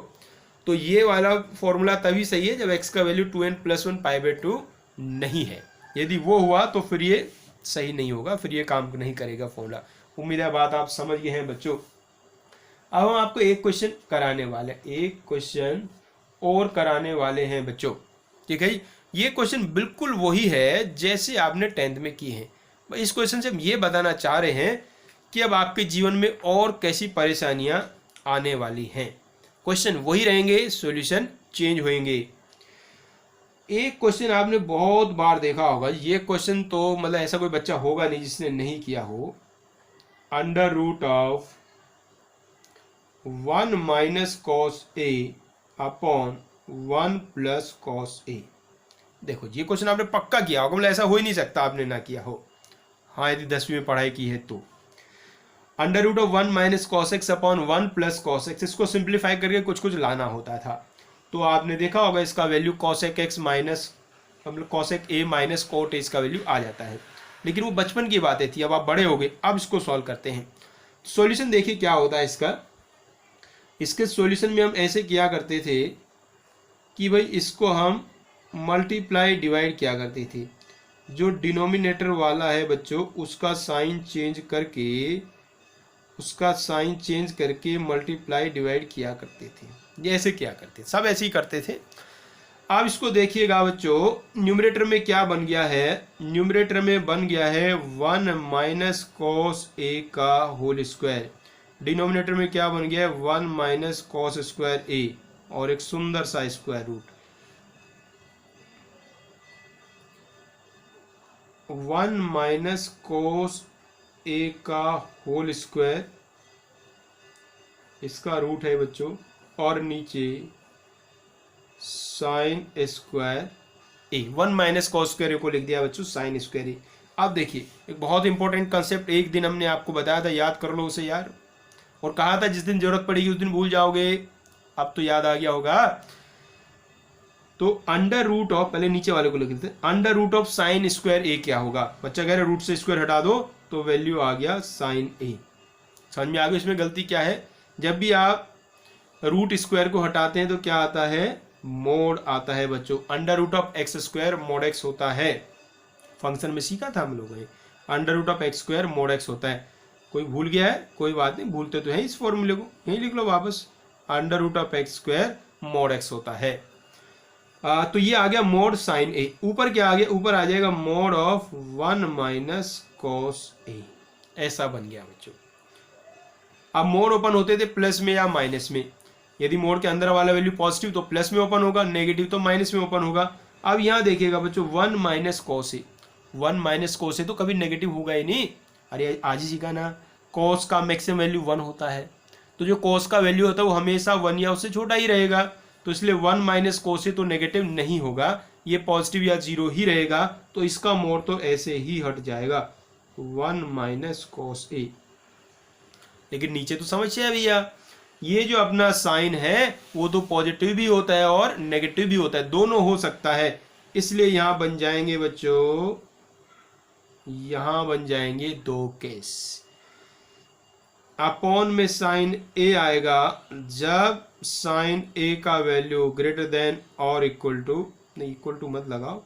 तो ये वाला फॉर्मूला तभी सही है जब x का वैल्यू 2n + 1 π/2 नहीं है। यदि वो हुआ तो फिर ये सही नहीं होगा, फिर ये काम नहीं करेगा फॉर्मूला। उम्मीद है बात आप समझ गए हैं बच्चों। अब हम आपको एक क्वेश्चन कराने वाले हैं बच्चों, ठीक है। ये क्वेश्चन बिल्कुल वही है जैसे आपने 10th में की है। इस क्वेश्चन से हम ये बताना चाह रहे हैं कि अब आपके जीवन में और कैसी परेशानियां आने वाली हैं। क्वेश्चन वही रहेंगे, सॉल्यूशन चेंज होंगे। एक क्वेश्चन आपने बहुत बार देखा होगा, ये क्वेश्चन तो मतलब ऐसा कोई बच्चा होगा नहीं जिसने नहीं किया हो। Under root of 1 minus cos A upon 1 plus cos A. देखो ये क्वेश्चन आपने पक्का किया होगा, मतलब ऐसा हो ही नहीं सकता आपने ना किया हो। हाँ, यदि 10वीं में पढ़ाई की है तो। Under root of 1 minus cos x upon 1 plus cos x, इसको सिंप्लीफाई करके कुछ कुछ लाना होता था। तो आपने देखा होगा इसका वैल्यू कॉसेक एक्स माइनस मतलब cosec A minus cot A, इसका वैल्यू आ जाता है। लेकिन वो बचपन की बातें थी, अब आप बड़े हो गए। अब इसको सॉल्व करते हैं। सॉल्यूशन देखिए क्या होता है इसका। इसके सॉल्यूशन में हम ऐसे किया करते थे कि भाई इसको हम मल्टीप्लाई डिवाइड किया करते थे। जो डिनोमिनेटर वाला है बच्चों उसका साइन चेंज करके मल्टीप्लाई डिवाइड किया करते थे। ये ऐसे किया करते, सब ऐसे ही करते थे। अब इसको देखिएगा बच्चों, न्यूमरेटर में क्या बन गया है। न्यूमरेटर में बन गया है 1 माइनस कॉस ए का होल स्क्वायर। डिनोमिनेटर में क्या बन गया है 1 माइनस कॉस स्क्वायर ए और एक सुंदर सा स्क्वायर रूट। 1 माइनस कोस ए का होल स्क्वायर, इसका रूट है बच्चों, और नीचे साइन स्क्वायर ए। 1 माइनस कॉस स्क्वायर ए को लिख दिया बच्चों साइन स्क्वायर ए। अब देखिए एक बहुत इंपॉर्टेंट कंसेप्ट एक दिन हमने आपको बताया था, याद कर लो उसे यार, और कहा था जिस दिन जरूरत पड़ेगी उस दिन भूल जाओगे। अब तो याद आ गया होगा। तो अंडर रूट ऑफ, पहले नीचे वाले को लिख देते हैं, under root of sine square A क्या होगा। बच्चा कह रहे रूट से स्क्वायर हटा दो तो वैल्यू आ गया साइन ए। समझ में आ गया इसमें गलती क्या है। जब भी आप रूट स्क्वायर को हटाते हैं तो क्या आता है, मोड आता है बच्चों। Under root of x square mod x होता है। फंक्शन में सीखा था हम लोगों ने, under root of x square mod x होता है। कोई भूल गया है, कोई बात नहीं, भूलते तो है इस फॉर्मूले को, यही लिख लो वापस, under root of x square mod x होता है। तो ये आ गया मोड साइन ए। ऊपर क्या आ गया, ऊपर आ जाएगा मोड ऑफ 1 माइनस कॉस ए, ऐसा बन गया बच्चों। अब मोड ओपन होते थे प्लस में या माइनस में। यदि मोड के अंदर वाला वैल्यू पॉजिटिव तो प्लस में ओपन होगा, नेगेटिव तो माइनस में ओपन होगा। अब यहाँ देखिएगा बच्चों 1 माइनस कॉस ए, 1 माइनस कॉस ए तो कभी नेगेटिव होगा ही नहीं। अरे आज ही सीखा ना, कॉस का मैक्सिमम वैल्यू 1 होता है, तो जो कॉस का वैल्यू होता है वो हमेशा 1 या उससे छोटा ही रहेगा। तो इसलिए 1 माइनस कॉस ए तो नेगेटिव नहीं होगा, ये पॉजिटिव या 0 ही रहेगा। तो इसका मोड तो ऐसे ही हट जाएगा 1 माइनस कॉस ए। लेकिन नीचे तो समझिए भैया, ये जो अपना साइन है वो तो पॉजिटिव भी होता है और नेगेटिव भी होता है, दोनों हो सकता है। इसलिए यहां बन जाएंगे बच्चों, यहां बन जाएंगे 2 केस। अपॉन में साइन ए आएगा जब साइन ए का वैल्यू ग्रेटर देन और इक्वल टू, नहीं इक्वल टू मत लगाओ,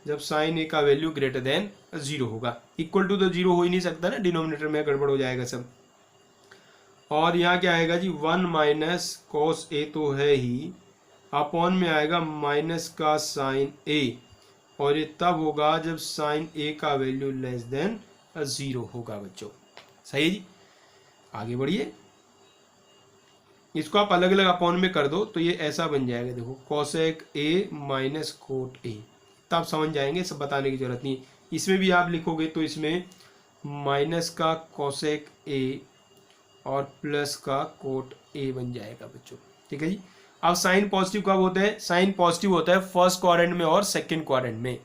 जब साइन ए का वैल्यू ग्रेटर देन 0 होगा। इक्वल टू तो 0 हो ही नहीं सकता ना, डिनोमिनेटर में गड़बड़ हो जाएगा सब। और यहाँ क्या आएगा जी 1 माइनस कॉस ए तो है ही, अपॉन में आएगा माइनस का साइन ए, और ये तब होगा जब साइन ए का वैल्यू लेस देन 0 होगा बच्चों। सही है जी, आगे बढ़िए। इसको आप अलग अलग अपॉन में कर दो तो ये ऐसा बन जाएगा, देखो cosec A minus cot A, तब समझ जाएंगे, सब बताने की जरूरत नहीं। इसमें भी आप लिखोगे तो इसमें माइनस का कॉसेक ए और प्लस का कोट ए बन जाएगा बच्चों। ठीक है जी। अब साइन पॉजिटिव कब होता है, साइन पॉजिटिव होता है फर्स्ट क्वाड्रेंट में और सेकंड क्वाड्रेंट में,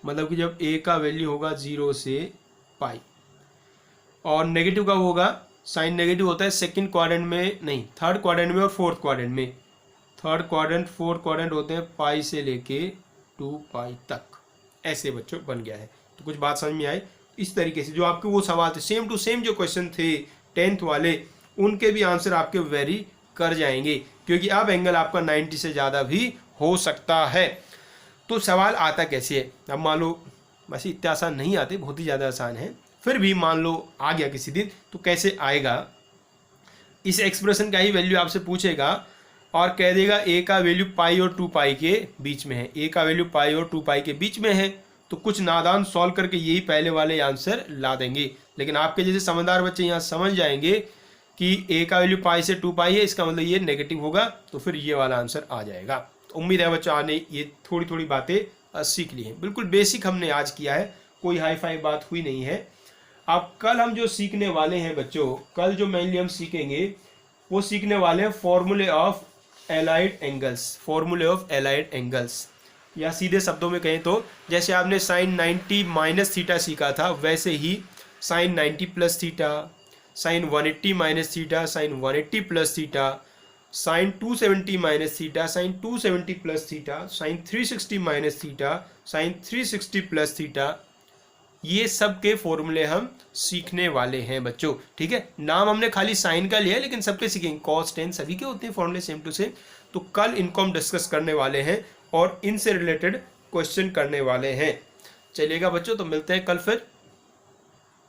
मतलब कि जब ए का वैल्यू होगा 0 से पाई। और नेगेटिव कब होगा, साइन नेगेटिव होता है सेकंड क्वाड्रेंट में, नहीं थर्ड क्वाड्रेंट में और फोर्थ क्वाड्रेंट में। थर्ड क्वाड्रेंट फोर्थ क्वाड्रेंट होते हैं पाई से लेके 2 पाई तक। ऐसे बच्चों बन गया है। तो कुछ बात समझ में आए। इस तरीके से जो आपके वो सवाल थे सेम टू सेम जो क्वेश्चन थे 10th वाले, उनके भी आंसर आपके वेरी कर जाएंगे, क्योंकि अब एंगल आपका 90 से ज़्यादा भी हो सकता है। तो सवाल आता कैसे है, अब मान लो वैसे इतना आसान नहीं आते, बहुत ही ज़्यादा आसान है, फिर भी मान लो आ गया किसी दिन तो कैसे आएगा। इस एक्सप्रेशन का ही वैल्यू आपसे पूछेगा और कह देगा ए का वैल्यू पाई और 2 पाई के बीच में है, ए का वैल्यू पाई और 2 पाई के बीच में है। तो कुछ नादान सॉल्व करके यही पहले वाले आंसर ला देंगे। लेकिन आपके जैसे समझदार बच्चे यहाँ समझ जाएंगे कि a का वैल्यू पाई से 2 पाई है, इसका मतलब ये नेगेटिव होगा, तो फिर ये वाला आंसर आ जाएगा। तो उम्मीद है बच्चों आपने ये थोड़ी थोड़ी बातें सीख ली हैं। बिल्कुल बेसिक हमने आज किया है, कोई हाई फाई बात हुई नहीं है। अब कल हम जो सीखने वाले हैं बच्चों, कल जो मेनली हम सीखेंगे वो सीखने वाले हैं फॉर्मूले ऑफ एलाइड एंगल्स, फॉर्मूले ऑफ एलाइड एंगल्स। या सीधे शब्दों में कहें तो जैसे आपने साइन 90 माइनस थीटा सीखा था, वैसे ही sine 90 plus theta, sine 180 minus theta, sine 180 plus theta, sine 270 minus theta, sine 270 plus theta, sine 360 minus theta, sine 360 plus theta, ये सब के फॉर्मूले हम सीखने वाले हैं बच्चों। ठीक है, नाम हमने खाली साइन का लिया है, लेकिन सबके सीखेंगे, कॉस टेन सभी के होते हैं फॉर्मूले सेम टू सेम। तो कल इनको हम डिस्कस करने वाले हैं और इनसे रिलेटेड क्वेश्चन करने वाले हैं। चलिएगा बच्चों, तो मिलते हैं कल फिर।